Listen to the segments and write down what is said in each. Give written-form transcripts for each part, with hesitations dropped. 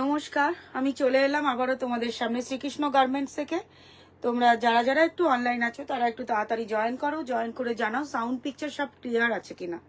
নমস্কার, আমি চলে এলাম আবারও তোমাদের সামনে শ্রীকৃষ্ণ গার্মেন্টস থেকে। তোমরা যারা যারা একটু অনলাইন আছো তারা একটু তাড়াতাড়ি জয়েন করো, জয়েন করে জানাও সাউন্ড পিকচার সব ক্লিয়ার আছে কিনা।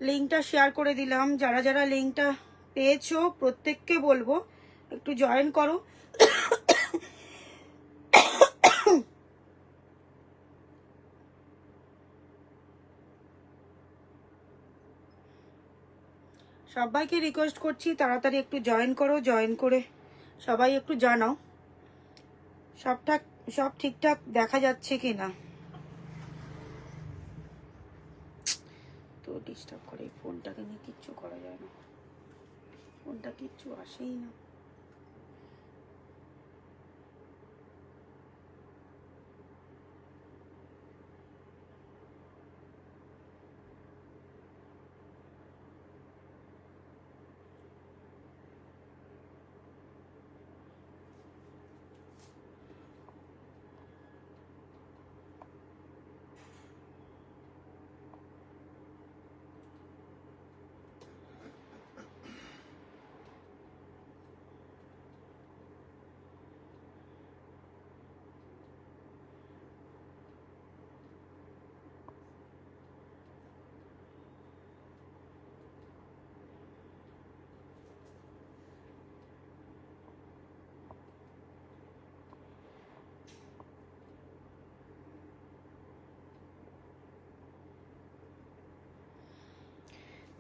লিঙ্কটা শেয়ার করে দিলাম, যারা যারা লিঙ্কটা পেয়েছো প্রত্যেককে বলবো একটু জয়েন করো। সবাইকে রিকোয়েস্ট করছি তাড়াতাড়ি একটু জয়েন করো, জয়েন করে সবাই একটু জানাও সব ঠিকঠাক দেখা যাচ্ছে কিনা। তো ডিস্টার্ব করে ফোনটাকে নিয়ে কিচ্ছু করা যায় না, ফোনটা কিচ্ছু আসেই না।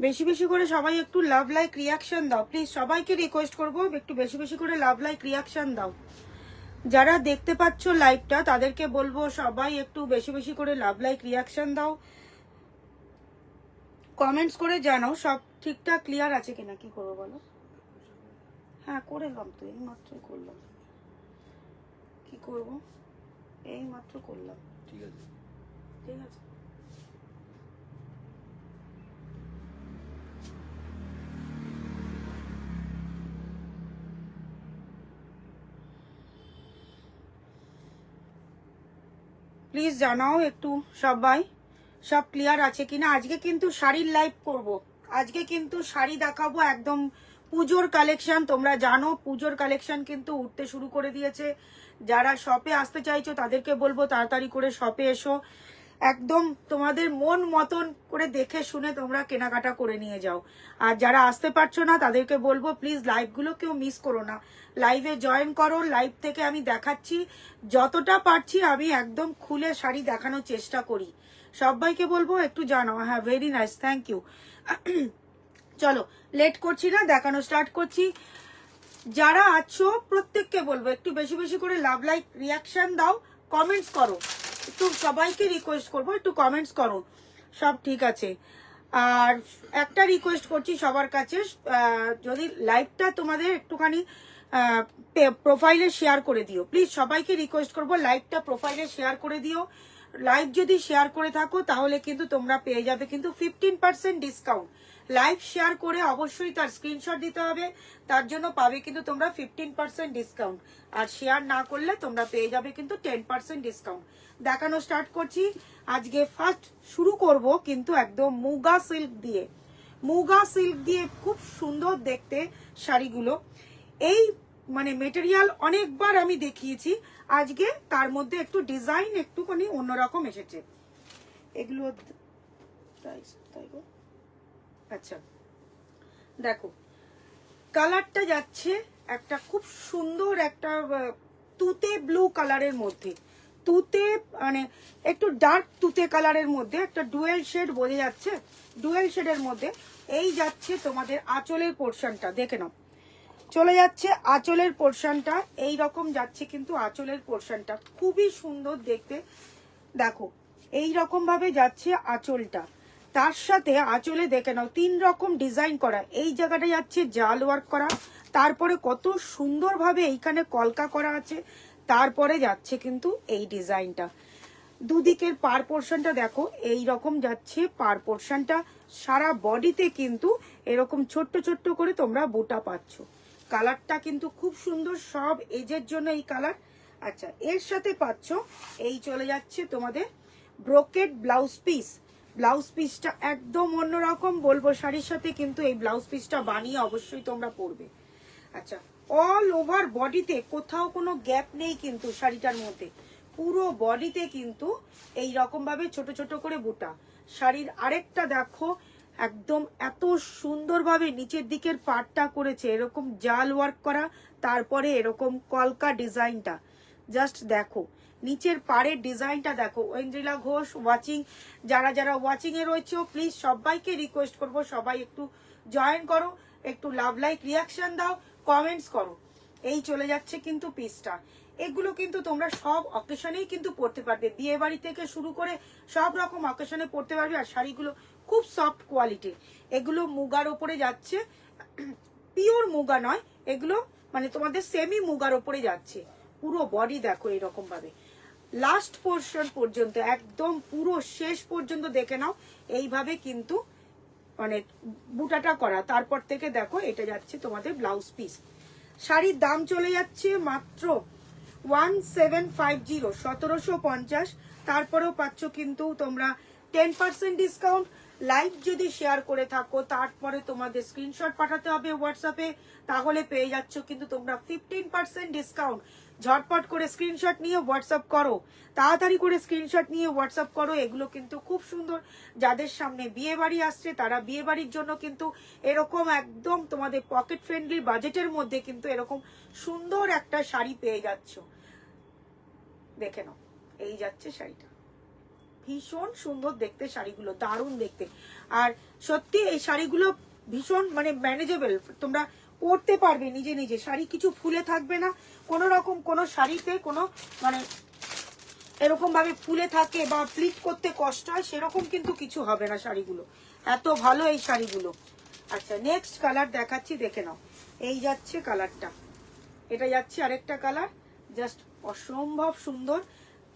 বেশি বেশি করে সবাই একটু লাভ লাইক রিয়াকশন দাও প্লিজ, সবাইকে রিকোয়েস্ট করবো একটু বেশি বেশি করে লাভ লাইক রিয়াকশন দাও। যারা দেখতে পাচ্ছ লাইভটা তাদেরকে বলবো সবাই একটু বেশি বেশি করে লাভ লাইক রিয়াকশন দাও, কমেন্টস করে জানাও সব ঠিকঠাক ক্লিয়ার আছে কিনা। কি করবো বলো? হ্যাঁ করলাম তো, এই মাত্রই করলাম। কি করব, এই মাত্র করলাম। ঠিক আছে ঠিক আছে। প্লিজ জানাও একটু সবাই সব ক্লিয়ার আছে কিনা। আজকে কিন্তু শাড়ির লাইভ করব, আজকে কিন্তু শাড়ি দেখাবো একদম পুজোর কালেকশন। তোমরা জানো পুজোর কালেকশন কিন্তু উঠতে শুরু করে দিয়েছে। যারা শপে আসতে চাইছো তাদেরকে বলবো তাড়াতাড়ি করে শপে এসো, একদম তোমাদের মন মতন করে দেখে শুনে তোমরা কেনাকাটা করে নিয়ে যাও। আর যারা আসতে পারছো না তাদেরকে বলবো প্লিজ লাইভগুলো কেউ মিস করো না, লাইভে জয়েন করো। লাইভ থেকে আমি দেখাচ্ছি যতটা পারছি, আমি একদম খুলে শাড়ি দেখানোর চেষ্টা করি। সবাইকে বলবো একটু জানাও। হ্যাঁ ভেরি নাইস, থ্যাংক ইউ। চলো লেট করছি না, দেখানো স্টার্ট করছি। যারা আছো প্রত্যেককে বলবো একটু বেশি বেশি করে লাভ লাইক রিয়াকশন দাও, কমেন্টস করো, একটু সবাইকে রিকোয়েস্ট করবো একটু কমেন্টস করো। সব ঠিক আছে। আর একটা রিকোয়েস্ট করছি সবার কাছে, যদি লাইভটা তোমাদের একটুখানি প্রোফাইলে শেয়ার করে দিও প্লিজ, সবাইকে রিকোয়েস্ট করবো লাইভটা প্রোফাইলে শেয়ার করে দিও। লাইভ যদি শেয়ার করে থাকো তাহলে কিন্তু তোমরা পেয়ে যাবে কিন্তু 15% ডিসকাউন্ট। লাইভ শেয়ার করে অবশ্যই তার স্ক্রিনশট দিতে হবে, তার জন্য পাবে কিন্তু তোমরা 15% ডিসকাউন্ট। আর শেয়ার না করলে তোমরা পেয়ে যাবে কিন্তু 10% ডিসকাউন্ট। দেখানো স্টার্ট করছি। আজকে ফার্স্ট শুরু করব কিন্তু একদম মুগা সিল্ক দিয়ে। মুগা সিল্ক দিয়ে খুব সুন্দর দেখতে শাড়িগুলো। এই মানে মেটেরিয়াল অনেকবার আমি দেখিয়েছি, আজকে তার মধ্যে একটু ডিজাইন একটুখানি অন্যরকম এসেছে। এগুলো আচ্ছা দেখো, কালারটা যাচ্ছে একটা খুব সুন্দর একটা তুতে ব্লু কালারের মধ্যে, তুতে মানে একটু ডার্ক তুতে কালারের মধ্যে একটা ডুয়েল শেড বোঝা যাচ্ছে, ডুয়েল শেডের মধ্যে। এই যাচ্ছে তোমাদের আঁচলের পোর্শনটা, দেখে নাও চলে যাচ্ছে আঁচলের পোর্শনটা, এই রকম যাচ্ছে কিন্তু আঁচলের পোর্শনটা খুবই সুন্দর দেখতে। দেখো এই রকম ভাবে যাচ্ছে আঁচলটা, তার সাথে আঁচলে দেখে নাও 3 রকম ডিজাইন করা। এই জায়গাটা যাচ্ছে জাল ওয়ার্ক করা, তারপরে কত সুন্দরভাবে এইখানে কলকা করা আছে, তারপরে যাচ্ছে কিন্তু এই ডিজাইনটা। দুদিকের পার পোর্শনটা দেখো এই রকম যাচ্ছে পার পোর্শনটা, সারা বডিতে কিন্তু এরকম ছোট্ট ছোট্ট করে তোমরা বুটা পাচ্ছ। কালারটা কিন্তু খুব সুন্দর, সব এজের জন্য এই কালার। আচ্ছা এর সাথে পাচ্ছ এই চলে যাচ্ছে তোমাদের ব্রোকেড ব্লাউজ পিস। ব্লাউজ পিসটা একদম অন্যরকম বলবো, শাড়ির সাথে কিন্তু এই ব্লাউজ পিসটা বানিয়ে অবশ্যই তোমরা পরবে। আচ্ছা অল ওভার বডিতে কোথাও কোনো গ্যাপ নেই কিন্তু শাড়িটার মধ্যে, পুরো বডিতে কিন্তু এই রকম ভাবে ছোট ছোট করে বুটা। শাড়ির আরেকটা দেখো একদম এত সুন্দরভাবে নিচের দিকের পাটটা করেছে এরকম জাল ওয়ার্ক করা, তারপরে এরকম কলকা ডিজাইনটা জাস্ট দেখো, নিচের পাড়ের ডিজাইনটা দেখো। ঐন্দ্রিলা ঘোষ ওয়াচিং, যারা যারা ওয়াচিং এ রয়েছে প্লিজ সবাইকে রিকোয়েস্ট করব সবাই একটু জয়েন করো, একটু লাভ লাইক রিয়াকশন দাও, কমেন্টস করো। এই চলে যাচ্ছে কিন্তু পিসটা। এগুলো কিন্তু তোমরা সব অকেশনেই কিন্তু পড়তে পারবে, বিয়ে বাড়ি থেকে শুরু করে সব রকম অকেশনে পড়তে পারবে। আর শাড়িগুলো খুব সফট কোয়ালিটির, এগুলো মুগার ওপরে যাচ্ছে, পিওর মুগা নয় এগুলো, মানে তোমাদের সেমি মুগার ওপরে যাচ্ছে। পুরো বডি দেখো এরকম ভাবে, লাস্ট পোর্শন পর্যন্ত একদম পুরো শেষ পর্যন্ত দেখে নাও এইভাবে কিন্তু মানে বুটাটা করা। তারপর থেকে দেখো এটা যাচ্ছে তোমাদের ব্লাউজ পিস। শাড়ির দাম চলে যাচ্ছে মাত্র 1750, 1750। তারপরেও পাচ্ছ কিন্তু তোমরা 10% ডিসকাউন্ট। লাইভ যদি শেয়ার করে থাকো তারপরে তোমাদের স্ক্রিনশট পাঠাতে হবে হোয়াটসঅ্যাপে, তাহলে পেয়ে যাচ্ছ কিন্তু তোমরা 15% ডিসকাউন্ট। ঝটপট করে স্ক্রিনশট নিয়ে হোয়াটসঅ্যাপ করো, তাড়াতাড়ি করে স্ক্রিনশট নিয়ে হোয়াটসঅ্যাপ করো। এগুলো কিন্তু খুব সুন্দর, যাদের সামনে বিয়ে বাড়ি আসছে তারা বিয়ে বাড়ির জন্য কিন্তু এরকম একদম তোমাদের পকেট ফ্রেন্ডলি বাজেটের মধ্যে কিন্তু এরকম সুন্দর একটা শাড়ি পেয়ে যাচ্ছ। দেখে নাও এই যাচ্ছে শাড়িটা, ভীষণ সুন্দর দেখতে শাড়িগুলো, দারুণ দেখতে। আর সত্যি এই শাড়িগুলো ভীষণ মানে ম্যানেজেবল, তোমরা পরতে পারবে নিজে নিজে। শাড়ি কিছু ফুলে থাকবে না, কোনো রকম কোনো শাড়িতে কোনো মানে এরকম ভাবে ফুলে থাকে বা প্লিট করতে কষ্ট হয় সেরকম কিন্তু কিছু হবে না, শাড়িগুলো এত ভালো এই শাড়িগুলো। আচ্ছা নেক্সট কালার দেখাচ্ছি, দেখে নাও এই যাচ্ছে কালারটা, এটা যাচ্ছে আরেকটা কালার, জাস্ট অসম্ভব সুন্দর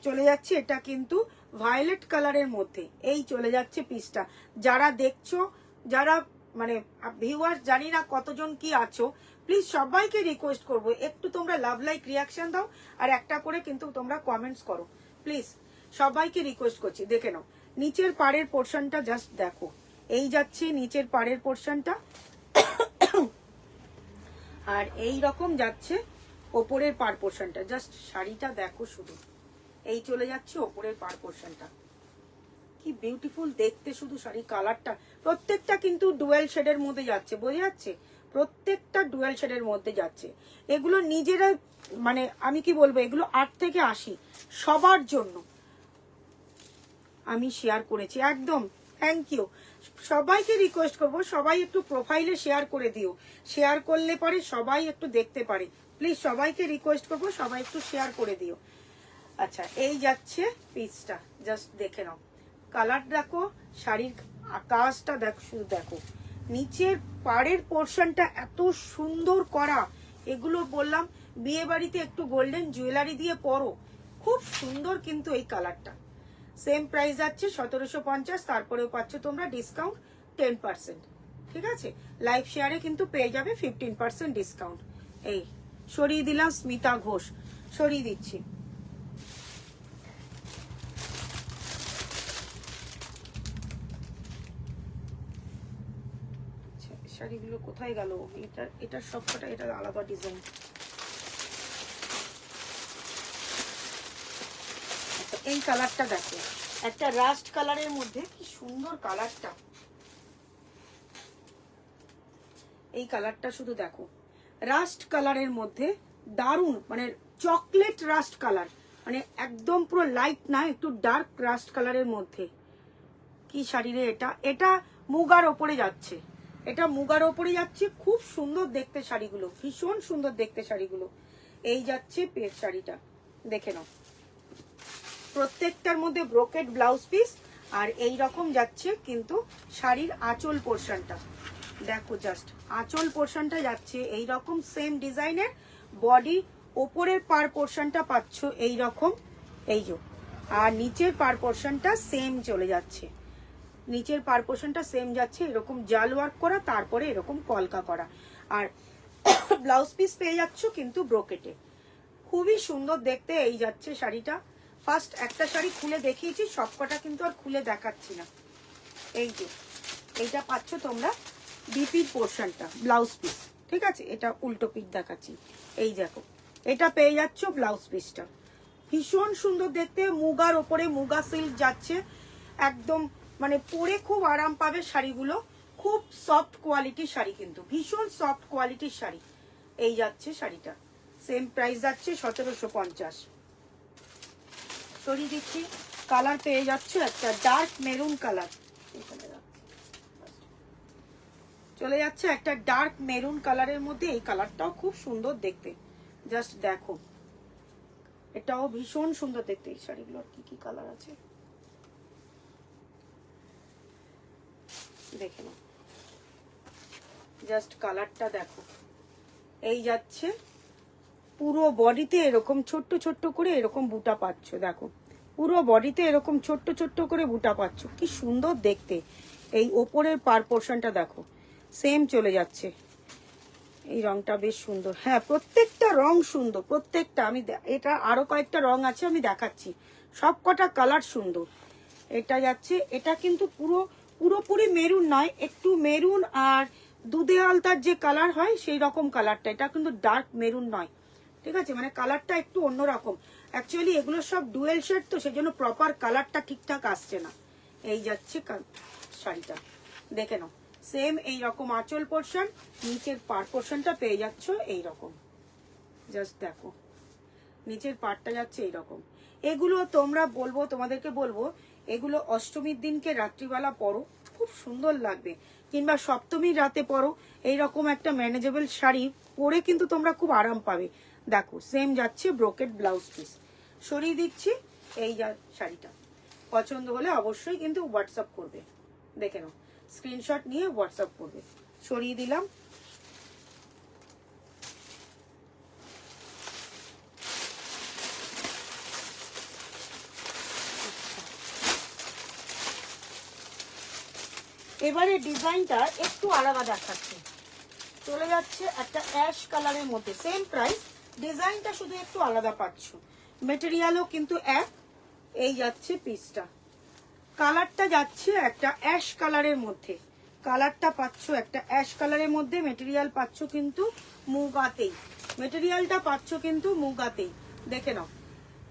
চলে যাচ্ছে। এটা কিন্তু ভায়োলেট কালারের মধ্যে এই চলে যাচ্ছে পিসটা। যারা দেখছো, যারা মানে ভিউয়ার্স জানি না কতজন কি আছো, প্লিজ সবাইকে রিকোয়েস্ট করবো একটু তোমরা লাভ লাইক রিয়াকশন দাও আর একটা করে কিন্তু তোমরা কমেন্টস করো প্লিজ, সবাইকে রিকোয়েস্ট করছি। দেখে নাও নিচের পাড়ের পোর্শনটা জাস্ট দেখো, এই যাচ্ছে নিচের পাড়ের পোর্শনটা, আর এই রকম যাচ্ছে ওপরের পার পোর্শনটা। জাস্ট শাড়িটা দেখো শুধু, এই চলে যাচ্ছে ওপরের পার পোর্শনটা, কি বিউটিফুল দেখতে শুধু শাড়ি। কালারটা প্রত্যেকটা কিন্তু ডুয়েল শেডের মধ্যে যাচ্ছে, বোঝা যাচ্ছে প্রত্যেকটা ডুয়েল শেডের মধ্যে যাচ্ছে। এগুলো নিজেরা মানে আমি কি বলবো, এগুলো 8 থেকে 80 সবার জন্য আমি শেয়ার করেছি একদম। Thank you. সবাইকে রিকোয়েস্ট করব, সবাই একটু প্রোফাইলে শেয়ার করে দিও, শেয়ার করলে পরে সবাই একটু দেখতে পারে। প্লিজ সবাইকে রিকোয়েস্ট করব, সবাই একটু শেয়ার করে দিও। আচ্ছা, এই যাচ্ছে পিসটা, জাস্ট দেখে নাও, কালার দেখো, শাড়ির আকাশটা দেখো, শুধু দেখো, নিচের পাড়ের পোর্শনটা এত সুন্দর করা। এগুলো বললাম বিয়ে বাড়িতে একটু গোল্ডেন জুয়েলারি দিয়ে পরো, খুব সুন্দর কিন্তু এই কালারটা। সেম প্রাইস যাচ্ছে 1750, তারপরেও পাচ্ছ তোমরা ডিসকাউন্ট 10%। ঠিক আছে, লাইভ শেয়ারে কিন্তু পেয়ে যাবে 15% ডিসকাউন্ট। এই সরিয়ে দিলাম স্মিতা ঘোষ, সরিয়ে দিচ্ছি। শাড়িগুলো কোথায় গেল? এটা সবকটা, এটা আলাদা ডিজাইন। এই কালারটা দেখো, একটা রাস্ট কালারের মধ্যে কি সুন্দর কালারটা। এই কালারটা শুধু দেখো, রাস্ট কালারের মধ্যে দারুণ, মানে চকলেট রাস্ট কালার, মানে একদম পুরো লাইট না, একটু ডার্ক রাস্ট কালারের মধ্যে। কি শাড়ি রে এটা? এটা মুগার ওপরে যাচ্ছে, এটা মুগার ওপরে যাচ্ছে, খুব সুন্দর দেখতে শাড়িগুলো, ভীষণ সুন্দর দেখতে শাড়িগুলো। এই যাচ্ছে শাড়িটা, দেখে নাও, প্রত্যেকটার মধ্যে ব্রোকেড ব্লাউজ পিস, আর এই রকম যাচ্ছে কিন্তু শাড়ির আঁচল পোর্শনটা দেখো, জাস্ট আঁচল পোর্শনটা যাচ্ছে এই রকম সেম ডিজাইনের, বডি ওপরের পার পোর্শনটা পাচ্ছ এই রকম, এই যে, আর নিচের পার পোর্শনটা সেম চলে যাচ্ছে, নিচের পার পোর্শনটা সেম যাচ্ছে এরকম জাল ওয়ার্ক করা, তারপরে এরকম কলকা করা, আর ব্লাউজ পিস পেয়ে যাচ্ছ কিন্তু ব্রোকেটে, খুবই সুন্দর দেখতে। এই যাচ্ছে শাড়িটা, ফার্স্ট একটা শাড়ি খুলে দেখিয়েছি, সবকটা কিন্তু আর খুলে দেখাচ্ছি না। এই যে এইটা পাচ্ছ তোমরা বিপির পোর্শনটা, ব্লাউজ পিস, ঠিক আছে, এটা উল্টো পিঠ দেখাচ্ছি। এই দেখো, এটা পেয়ে যাচ্ছ ব্লাউজ পিসটা, ভীষণ সুন্দর দেখতে, মুগার ওপরে মুগা সিল্ক যাচ্ছে, একদম মানে পরে খুব আরাম পাবে শাড়িগুলো, খুব সফট কোয়ালিটির শাড়ি, কিন্তু ভীষণ সফট কোয়ালিটির শাড়ি। এই যাচ্ছে শাড়িটা, সেম প্রাইস যাচ্ছে 1750। সরিয়ে দিচ্ছি, কালার পেয়ে যাচ্ছে একটা ডার্ক মেরুন কালার, চলে যাচ্ছে একটা ডার্ক মেরুন কালারের মধ্যে। এই কালারটাও খুব সুন্দর দেখতে, জাস্ট দেখো, এটাও ভীষণ সুন্দর দেখতে। এই শাড়িগুলোর কি কি কালার আছে দেখে নাও, জাস্ট কালারটা দেখো। এই যাচ্ছে পুরো বডিতে এরকম ছোট্ট ছোট্ট করে এরকম বুটা পাচ্ছ, দেখো পুরো বডিতে এরকম ছোট্ট ছোট্ট করে বুটা পাচ্ছ, কি সুন্দর দেখতে। এই ওপরের পার পোর্শনটা দেখো, সেম চলে যাচ্ছে, এই রংটা বেশ সুন্দর। হ্যাঁ, প্রত্যেকটা রং সুন্দর, প্রত্যেকটা। আমি এটা আরো কয়েকটা রং আছে আমি দেখাচ্ছি, সব কটা কালার সুন্দর। এটা যাচ্ছে, এটা কিন্তু পুরোপুরি মেরুন নয়, একটু মেরুন আর দুধে আলতার যে কালার হয় সেই রকম কালারটা, এটা কিন্তু ডার্ক মেরুন নয়, ঠিক আছে, মানে কালারটা একটু অন্যরকম। অ্যাকচুয়ালি এগুলো সব ডুয়েল শেড, তো সেজন্য প্রপার কালারটা ঠিকঠাক আসছে না। এই যাচ্ছে শাড়িটা, দেখে নাও, সেম এই রকম আঁচল পোর্শন, নিচের পার পোর্শনটা পেয়ে যাচ্ছ এই রকম, জাস্ট দেখো, নিচের পাটটা যাচ্ছে এইরকম। এগুলো তোমরা বলবো, তোমাদেরকে বলবো, এগুলো অষ্টমীর দিনকে রাত্রিবেলা পরো, খুব সুন্দর লাগবে, কিংবা সপ্তমীর রাতে পরো, এইরকম একটা ম্যানেজেবল শাড়ি পরে কিন্তু তোমরা খুব আরাম পাবে। দেখো, সেম যাচ্ছে ব্রোকেড ব্লাউজ পিস। সরিয়ে দিচ্ছি, এই যা শাড়িটা পছন্দ হলে অবশ্যই কিন্তু হোয়াটসঅ্যাপ করবে, দেখে নাও, স্ক্রিনশট নিয়ে হোয়াটসঅ্যাপ করবে। সরিয়ে দিলাম। এবারে ডিজাইনটা একটু আলাদা দেখাচ্ছে, চলে যাচ্ছে একটা অ্যাশ কালারের মধ্যে, সেম প্রাইস, ডিজাইনটা শুধু একটু আলাদা পাচ্ছ, মেটেরিয়ালও কিন্তু এক। এই যাচ্ছে পিসটা, কালারটা যাচ্ছে একটা অ্যাশ কালারের মধ্যে, কালারটা পাচ্ছ একটা অ্যাশ কালারের মধ্যে, মেটেরিয়াল পাচ্ছ কিন্তু মুগাতেই, মেটেরিয়ালটা পাচ্ছ কিন্তু মুগাতেই, দেখে নাও।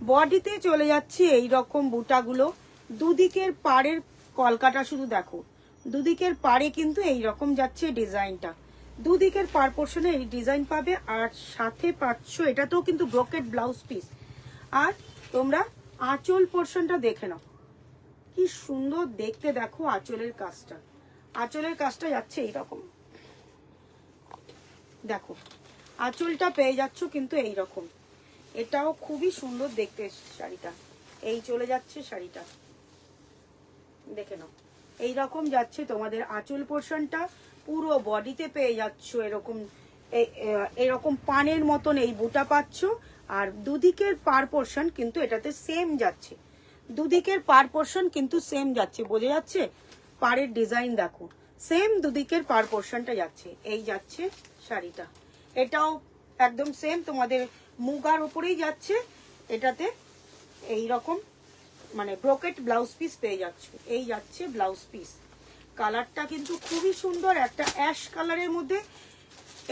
বডিতে চলে যাচ্ছে এই রকম বুটাগুলো, দুদিকের পাড়ের কলকাটা শুধু দেখো, দুদিকের পাড়ে কিন্তু এই রকম যাচ্ছে ডিজাইনটা, দুদিকের পার পোর্শনে এই ডিজাইন পাবে, আর সাথে পাচ্ছ এটাতেও কিন্তু ব্রোকেড ব্লাউজ পিস। আর তোমরা আঁচল পোর্শনটা দেখে নাও, কি সুন্দর দেখতে, দেখো আঁচলের কাজটা, আঁচলের কাজটা যাচ্ছে এইরকম, দেখো আঁচলটা পেয়ে যাচ্ছ কিন্তু এইরকম। এটাও খুবই সুন্দর দেখতে শাড়িটা। এই চলে যাচ্ছে শাড়িটা, দেখে নাও এইরকম যাচ্ছে তোমাদের আঁচল পোর্শনটা। পুরো বডিতে পেয়ে যাচ্ছ এরকম এরকম পানের মতন এই বুটা পাচ্ছ। আর দুদিকের পার পোর্শন কিন্তু এটাতে সেম যাচ্ছে, দুদিকের পার পোর্শন কিন্তু সেম যাচ্ছে, বোঝা যাচ্ছে? পাড়ের ডিজাইন দেখো, সেম দুদিকের পার পোর্শনটা যাচ্ছে। এই যাচ্ছে শাড়িটা, এটাও একদম সেম তোমাদের মুগার উপরেই যাচ্ছে। এটাতে এই রকম মানে ব্রোকেট ব্লাউজ পিস পেয়ে যাচ্ছ। এই যাচ্ছে ব্লাউজ পিস, কালারটা কিন্তু খুবই সুন্দর, একটা অ্যাশ কালারের মধ্যে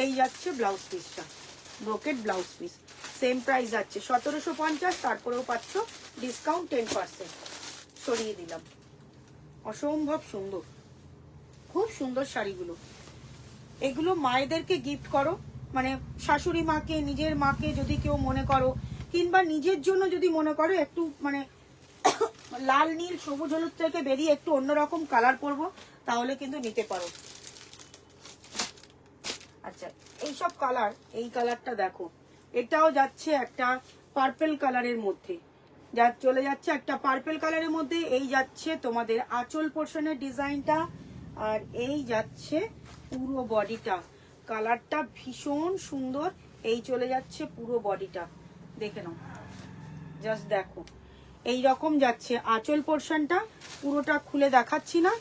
এই যাচ্ছে ব্লাউজ পিসটা, brocade blouse piece. Same price যাচ্ছে 1750, তারপরেও পাচ্ছ ডিসকাউন্ট 10%। সরিয়ে দিলাম, অসম্ভব সুন্দর, খুব সুন্দর শাড়িগুলো। এগুলো মায়েদেরকে গিফট করো, মানে শাশুড়ি মাকে, নিজের মাকে যদি কেউ মনে করো, কিংবা নিজের জন্য যদি মনে করো একটু মানে লাল নীল সবুজ হলুদ থেকে বেরিয়ে একটু অন্যরকম কালার পরবো, তাহলে কিন্তু নিতে পারো। আচ্ছা এইসব কালার, এই কালারটা দেখো, এটাও যাচ্ছে একটা পার্পেল কালারের মধ্যে, যা চলে যাচ্ছে একটা পার্পেল কালারের মধ্যে। এই যাচ্ছে তোমাদের আঁচল পোর্শনের ডিজাইনটা, আর এই যাচ্ছে পুরো বডিটা, কালারটা ভীষণ সুন্দর। এই চলে যাচ্ছে পুরো বডিটা, দেখে নাও, জাস্ট দেখো এই রকম যাচ্ছে আঁচল পোর্শনটা, পুরোটা খুলে দেখাচ্ছি না।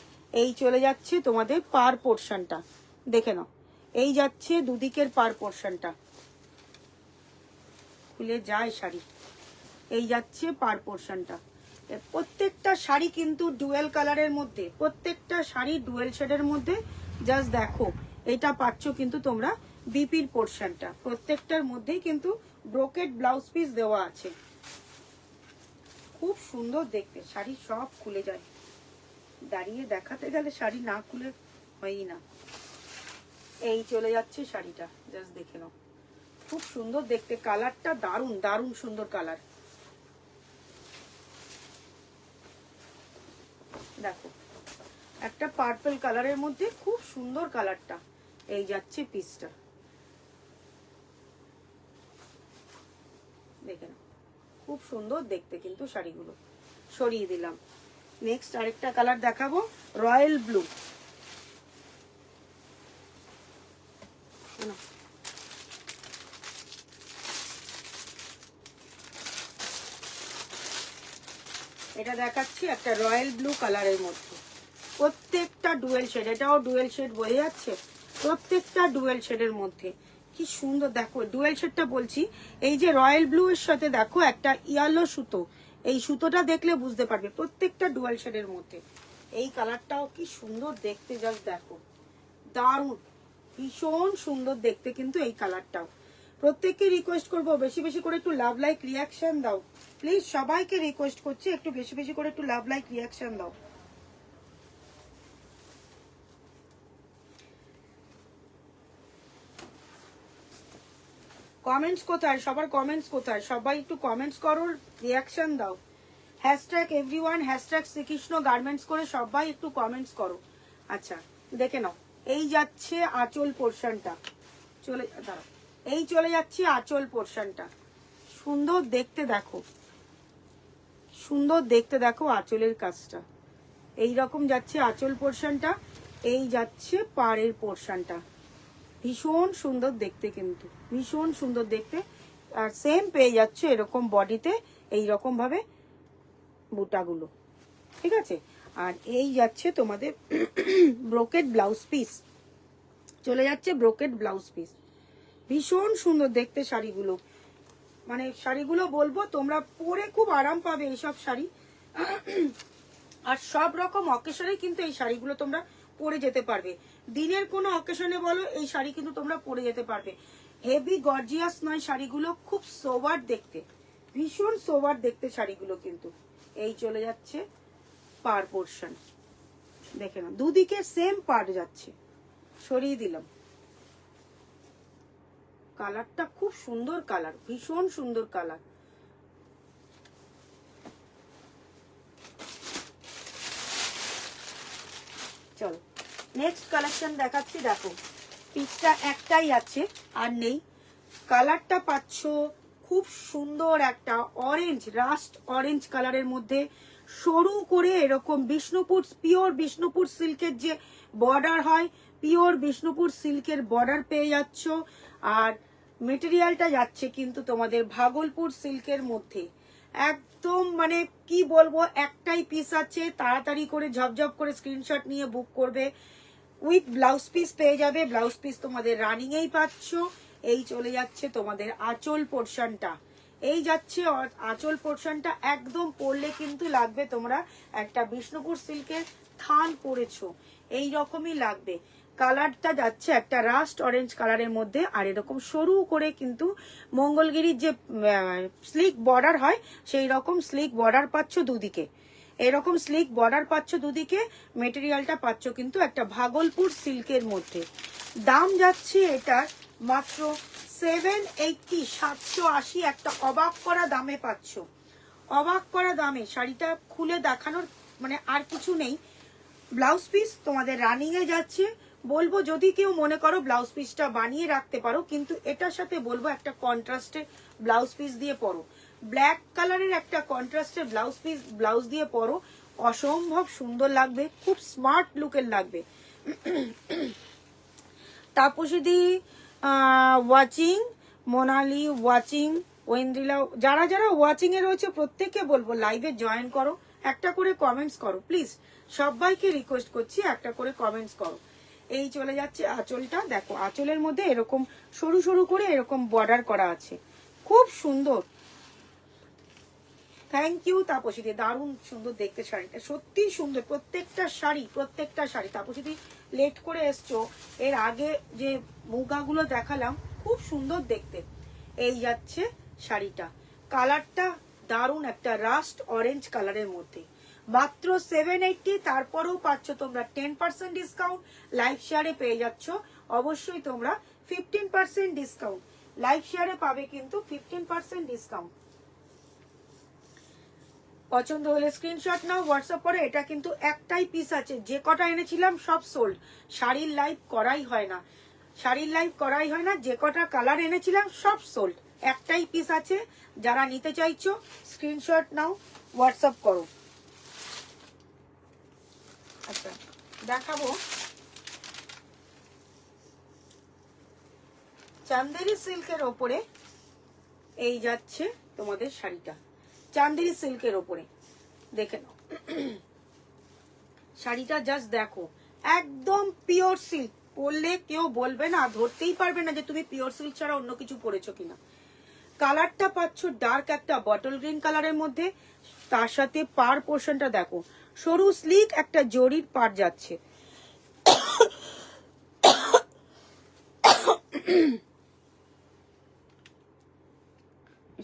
এই চলে যাচ্ছে তোমাদের পার পোর্শনটা, দেখে নাও, এই যাচ্ছে দুদিকের পার পোর্শনটা, খুলে যায় শাড়ি, এই যাচ্ছে পার পোর্শনটা। প্রত্যেকটা শাড়ি কিন্তু ডুয়েল কালারের মধ্যে, প্রত্যেকটা শাড়ি ডুয়েল শেডের মধ্যে। জাস্ট দেখো এটা পাচ্ছ কিন্তু তোমরা বিপির পোর্শনটা, প্রত্যেকটার মধ্যেই কিন্তু ব্রোকেট ব্লাউজ পিস দেওয়া আছে। খুব সুন্দর দেখতে শাড়ি, সব খুলে যায়, দাঁড়িয়ে দেখাতে গেলে শাড়ি না খুলে হয়ই না। এই চলে যাচ্ছে শাড়িটা, জাস্ট দেখে নাও, খুব সুন্দর দেখতে, কালারটা দারুণ দারুণ সুন্দর কালার। দেখো একটা পার্পল কালারের মধ্যে খুব সুন্দর কালারটা। এই যাচ্ছে পিসটা, দেখে নাও, খুব সুন্দর দেখতে কিন্তু শাড়িগুলো। সরিয়ে দিলাম। নেক্সট আরেকটা কালার দেখাবো, রয়্যাল ব্লু। এটা দেখাচ্ছি একটা রয়্যাল ব্লু কালারের মধ্যে, প্রত্যেকটা ডুয়েল শেড, এটাও ডুয়েল শেড বোঝা যাচ্ছে, প্রত্যেকটা ডুয়েল শেডের মধ্যে। কি সুন্দর দেখো, ডুয়েল শেডটা বলছি, এই যে রয়্যাল ব্লু এর সাথে দেখো একটা ইয়েলো সুতো, এই সুতোটা দেখলে বুঝতে পারবে, প্রত্যেকটা ডুয়েল শেডের মধ্যে। এই কালারটাও কি সুন্দর দেখতে, জাস্ট দেখো, দারুণ, ভীষণ সুন্দর দেখতে কিন্তু এই কালারটাও। প্রত্যেককে রিকোয়েস্ট করবো বেশি বেশি করে একটু লাভ লাইক রিয়াকশন দাও প্লিজ, সবাইকে রিকোয়েস্ট করছি একটু বেশি বেশি করে একটু লাভ লাইক রিয়াকশন দাও। কমেন্টস কোথায় সবার, কমেন্টস কোথায়, সবাই একটু কমেন্টস করো, রিয়াকশন দাও। Hashtag everyone, hashtag Shrikrishna garments করে সবাই একটু কমেন্টস করো। আচ্ছা দেখে নাও, এই যাচ্ছে আঁচল পোর্শনটা, চলে দাঁড়াও, এই চলে যাচ্ছে আঁচল পোর্শনটা, সুন্দর দেখতে দেখো, সুন্দর দেখতে দেখো আঁচলের কাজটা। এই রকম যাচ্ছে আঁচল পোর্শনটা, এই যাচ্ছে পাড়ের পোর্শনটা, ভীষণ সুন্দর দেখতে কিন্তু, ভীষণ সুন্দর দেখতে। আর সেম পেয়ে যাচ্ছে এরকম বডিতে এইরকম ভাবে বুটাগুলো, ঠিক আছে। আর এই যাচ্ছে তোমাদের ব্রোকেট ব্লাউজ পিস, চলে যাচ্ছে ব্রোকেট ব্লাউজ পিস, ভীষণ সুন্দর দেখতে শাড়িগুলো। মানে শাড়িগুলো বলবো তোমরা পরে খুব আরাম পাবে এইসব শাড়ি। আর সব রকম অকেশনে কিন্তু এই শাড়িগুলো তোমরা পরে যেতে পারবে, দিনের কোনো অকেশনে বলো এই শাড়ি কিন্তু তোমরা পরে যেতে পারবে। হেভি গর্জিয়াস নয় শাড়িগুলো, খুব সোবার দেখতে, ভীষণ সোবার দেখতে শাড়িগুলো কিন্তু। এই চলে যাচ্ছে পার পোর্শন, দেখে না দুদিকে সেম পার যাচ্ছে। সরিয়ে দিলাম, কালারটা খুব সুন্দর কালার, ভীষণ সুন্দর কালার। চলো নেক্সট কালেকশন দেখাচ্ছি, দেখো পিসটা একটাই আছে আর নেই। কালারটা পাচ্ছ খুব সুন্দর একটা অরেঞ্জ, রাস্ট অরেঞ্জ কালারের মধ্যে সরু করে এরকম বিষ্ণুপুর, পিওর বিষ্ণুপুর সিল্কের যে বর্ডার হয়, পিওর বিষ্ণুপুর সিল্কের বর্ডার পেয়ে যাচ্ছ। আর মেটেরিয়ালটা যাচ্ছে কিন্তু তোমাদের ভাগলপুর সিল্কের মধ্যে। একদম মানে কি বলবো, একটাই পিস আছে, তাড়াতাড়ি করে ঝপঝপ করে স্ক্রিনশট নিয়ে বুক করবে। উইথ ব্লাউজ পিস পেয়ে যাবে, ব্লাউজ পিস তোমাদের রানিং এই পাচ্ছ। এই চলে যাচ্ছে তোমাদের আঁচল পোর্শনটা, এই যাচ্ছে আঁচল পোর্শনটা। একদম পরলে কিন্তু লাগবে তোমরা একটা বিষ্ণুপুর সিল্কের থান পরেছো, এই রকমই লাগবে। কালারটা যাচ্ছে একটা রাস্ট অরেঞ্জ কালারের মধ্যে, আর এরকম সরু করে কিন্তু মঙ্গলগিরির যে স্লিক বর্ডার হয় সেই রকম স্লিক বর্ডার পাচ্ছ দুদিকে, এরকম স্লিক বর্ডার পাচ্ছ দুদিকে। মেটেরিয়ালটা পাচ্ছ কিন্তু একটা ভাগলপুর সিল্কের মধ্যে। দাম যাচ্ছে এটার মাত্র 780, 780, একটা অবাক করা দামে পাচ্ছ, অবাক করা দামে। শাড়িটা খুলে দেখানোর মানে আর কিছু নেই। ব্লাউজ পিস তোমাদের রানিং এ যাচ্ছে। বলবো যদি কেউ মনে করো ব্লাউজ পিসটা বানিয়ে রাখতে পারো, কিন্তু এটার সাথে বলবো একটা কন্ট্রাস্টে ব্লাউজ পিস দিয়ে পরো, ব্ল্যাক কালারের একটা কন্ট্রাস্টের ব্লাউজ পিস ব্লাউজ দিয়ে পরো, অসম্ভব সুন্দর লাগবে, খুব স্মার্ট লুকের লাগবে। তাপসীদি ওয়াচিং, মোনালি ওয়াচিং, ওয়েন্দ্রিলা, যারা যারা ওয়াচিং এ রয়েছে প্রত্যেককে বলবো লাইভে জয়েন করো, একটা করে কমেন্টস করো প্লিজ, সবাইকে রিকোয়েস্ট করছি একটা করে কমেন্টস করো। এই চলে যাচ্ছে আঁচলটা, দেখো আঁচলের মধ্যে এরকম সরু সরু করে এরকম বর্ডার করা আছে, খুব সুন্দর। থ্যাংক ইউ তাপসীদি, দারুণ সুন্দর দেখতে শাড়িটা, সত্যি সুন্দর প্রত্যেকটা শাড়ি, প্রত্যেকটা শাড়ি। তাপসীদি লেট করে এসছো, এর আগে যে মুগাগুলো দেখালাম খুব সুন্দর দেখতে। এই যাচ্ছে শাড়িটা, কালারটা দারুণ একটা রাস্ট অরেঞ্জ কালারের মধ্যে, মাত্র 780। তারপরেও পাচ্ছ তোমরা 10% ডিসকাউন্ট, লাইভ শেয়ারে পেয়ে যাচ্ছ অবশ্যই তোমরা 15% ডিসকাউন্ট, লাইভ শেয়ারে পাবে কিন্তু 15% ডিসকাউন্ট। পছন্দ হলে স্ক্রিনশট নাও, হোয়াটসঅ্যাপ করে। এটা কিন্তু একটাই পিস আছে, যে কটা এনেছিলাম সব সোল্ড, শাড়ির লাইভ করাই হয় না, শাড়ির লাইভ করাই হয় না, যে কটা কালার এনেছিলাম সব সোল্ড, একটাই পিস আছে। যারা নিতে চাইছো স্ক্রিনশট নাও, হোয়াটসঅ্যাপ করো। আচ্ছা দেখাবো চান্দেরি সিল্কের ওপরে, এই যাচ্ছে তোমাদের শাড়িটা চান্দেরি সিল্কের ওপরে, দেখে নাও শাড়িটা, জাস্ট দেখো একদম পিওর সিল্ক, পরলে কেউ বলবে না, ধরতেই পারবে না যে তুমি পিওর সিল্ক ছাড়া অন্য কিছু পরেছো কিনা। কালারটা পাচ্ছ ডার্ক একটা বটল গ্রিন কালারের মধ্যে, তার সাথে পার পোর্শনটা দেখো সরু স্লিক একটা জরির পার যাচ্ছে।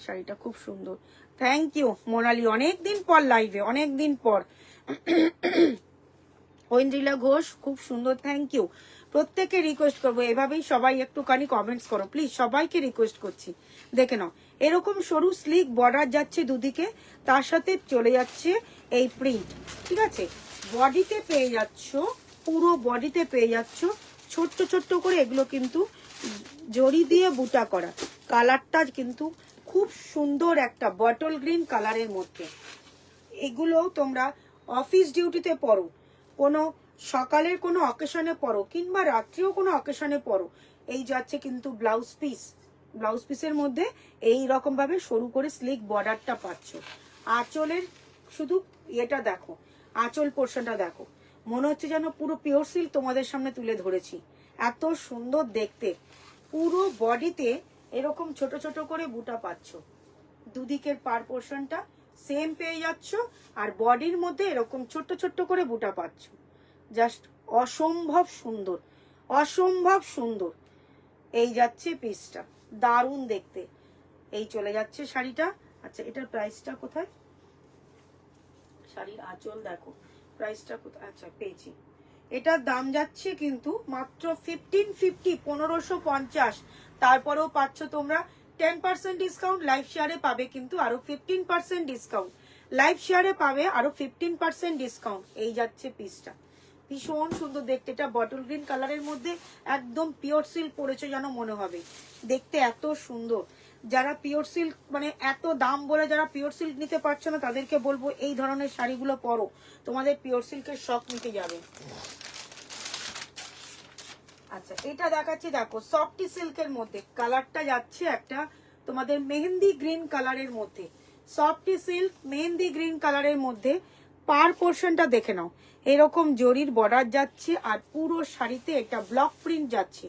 শাড়িটা খুব সুন্দর। থ্যাংক ইউ মোনালি, অনেকদিন পর লাইভে, অনেকদিন পর। ঐন্দ্রিলা ঘোষ খুব সুন্দর, থ্যাংক ইউ। প্রত্যেককে রিকোয়েস্ট করবো এভাবেই সবাই একটুখানি কমেন্টস করো প্লিজ, সবাইকে রিকোয়েস্ট করছি। দেখে নাও এরকম সরু স্লিক বর্ডার যাচ্ছে দুদিকে, তার সাথে চলে যাচ্ছে এই প্রিন্ট, ঠিক আছে। বডিতে পেয়ে যাচ্ছ, পুরো বডিতে পেয়ে যাচ্ছ ছোট্ট ছোট্ট করে, এগুলো কিন্তু জড়ি দিয়ে বুটা করা। কালারটা কিন্তু খুব সুন্দর একটা বটল গ্রিন কালারের মধ্যে। এগুলো তোমরা অফিস ডিউটিতে পরো, কোনো সকালের কোনো অকেশনে পরো, কিংবা রাত্রিও কোনো অকেশনে পরো। এই যাচ্ছে কিন্তু ব্লাউজ পিস, ব্লাউজ পিসের মধ্যে এই রকম ভাবে সরু করে স্লিক বর্ডারটা পাচ্ছ। আঁচলের শুধু এটা দেখো, আঁচল পোর্শনটা দেখো, মনে হচ্ছে যেন পুরো পিওর সিল্ক তোমাদের সামনে তুলে ধরেছি, এত সুন্দর দেখতে। পুরো বডিতে এরকম ছোট ছোট করে বুটা পাচ্ছ, দুদিকের পার পোর্শনটা সেম পেয়ে যাচ্ছ, আর বডির মধ্যে এরকম ছোট্ট ছোট্ট করে বুটা পাচ্ছ, জাস্ট অসম্ভব সুন্দর, অসম্ভব সুন্দর। এই যাচ্ছে পিসটা, দারুণ দেখতে। এই চলে যাচ্ছে শাড়িটা। আচ্ছা এটার প্রাইসটা কোথায়, শাড়ির আঁচল দেখো, প্রাইসটা কোথায়, আচ্ছা পেয়েছি। এটার দাম যাচ্ছে কিন্তু মাত্র 1550, 1550। তারপরেও পাচ্ছ তোমরা 10% ডিসকাউন্ট, লাইভ শেয়ারে পাবে কিন্তু আরো 15% ডিসকাউন্ট, লাইভ শেয়ারে পাবে আরো 15% ডিসকাউন্ট। এই যাচ্ছে পিসটা, ভীষণ সুন্দর দেখতে। এটা বটল গ্রিন কালারের মধ্যে একদম পিওর সিল্ক পরেছে যেন মনে হবে, দেখতে এত সুন্দর। যারা পিওর সিল্ক মানে এত দাম বলে যারা পিওর সিল্ক নিতে পারছো না, তাদেরকে বলবো এই ধরনের শাড়িগুলো পরো, তোমাদের পিওর সিল্কের শখ মিটে যাবে। আচ্ছা, এটা দেখাচ্ছি, দেখো সফটি সিল্কের মধ্যে কালারটা যাচ্ছে একটা তোমাদের মেহেন্দি গ্রিন কালারের মধ্যে, সফটি সিল্ক মেহেন্দি গ্রিন কালারের মধ্যে। পার পোর্শনটা দেখে নাও, এরকম জরির বর্ডার যাচ্ছে আর পুরো শাড়িতে এটা ব্লক প্রিন্ট যাচ্ছে,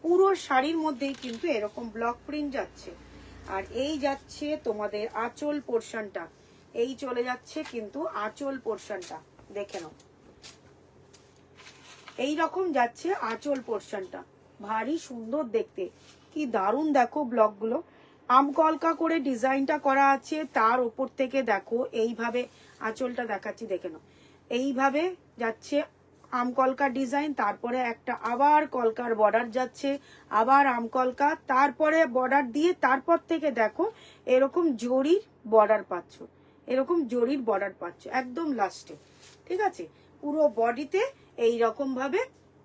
পুরো শাড়ির মধ্যেই কিন্তু এরকম ব্লক প্রিন্ট যাচ্ছে। আর এই যাচ্ছে তোমাদের আঁচল পোর্শনটা, এই চলে যাচ্ছে কিন্তু আঁচল পোর্শনটা, দেখে নাও এই রকম যাচ্ছে আঁচল পোর্শনটা, ভারী সুন্দর দেখতে, কি দারুণ দেখো ব্লকগুলো আমকলকা করে ডিজাইনটা করা আছে, তার উপর থেকে দেখো এইভাবে আঁচলটা দেখাচ্ছি, দেখে নাও এইভাবে যাচ্ছে আমকলকা ডিজাইন, তারপরে একটা আবার কলকার বর্ডার যাচ্ছে, আবার আমকলকা, তারপরে বর্ডার দিয়ে তারপর থেকে দেখো এরকম জরির বর্ডার পাচ্ছ, এরকম জরির বর্ডার পাচ্ছ একদম লাস্টে, ঠিক আছে। পুরো বডিতে এই রকম ভাবে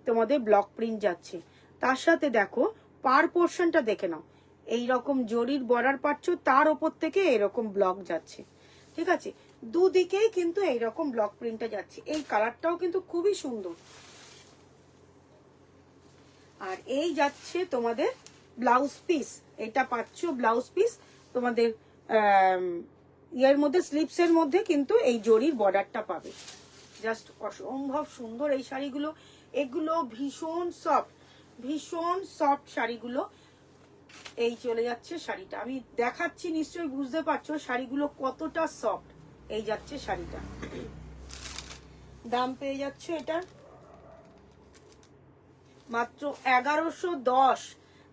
তোমাদের ব্লক প্রিন্ট যাচ্ছে, তার সাথে দেখো পার পোর্শনটা দেখে নাও, এই রকম জরির বর্ডার পাচ্ছ, তার উপর থেকে এরকম ব্লক যাচ্ছে, ঠিক আছে। দুদিকেই কিন্তু এইরকম ব্লক প্রিন্টটা যাচ্ছে। এই কালারটাও কিন্তু খুবই সুন্দর। আর এই যাচ্ছে তোমাদের ব্লাউজ পিস, এটা পাচ্ছ ব্লাউজ পিস তোমাদের ইয়ের মধ্যে, স্লিপস এর মধ্যে কিন্তু এই জরির বর্ডারটা পাবে, জাস্ট অসম্ভব সুন্দর এই শাড়িগুলো। এগুলো ভীষণ সফট, ভীষণ সফট শাড়িগুলো। এই চলে যাচ্ছে শাড়িটা, আমি দেখাচ্ছি নিশ্চয়ই বুঝতে পারছো শাড়িগুলো কতটা সফট। এই যাচ্ছে শাড়িটা, দাম পেয়ে যাচ্ছ এটার মাত্র 1110,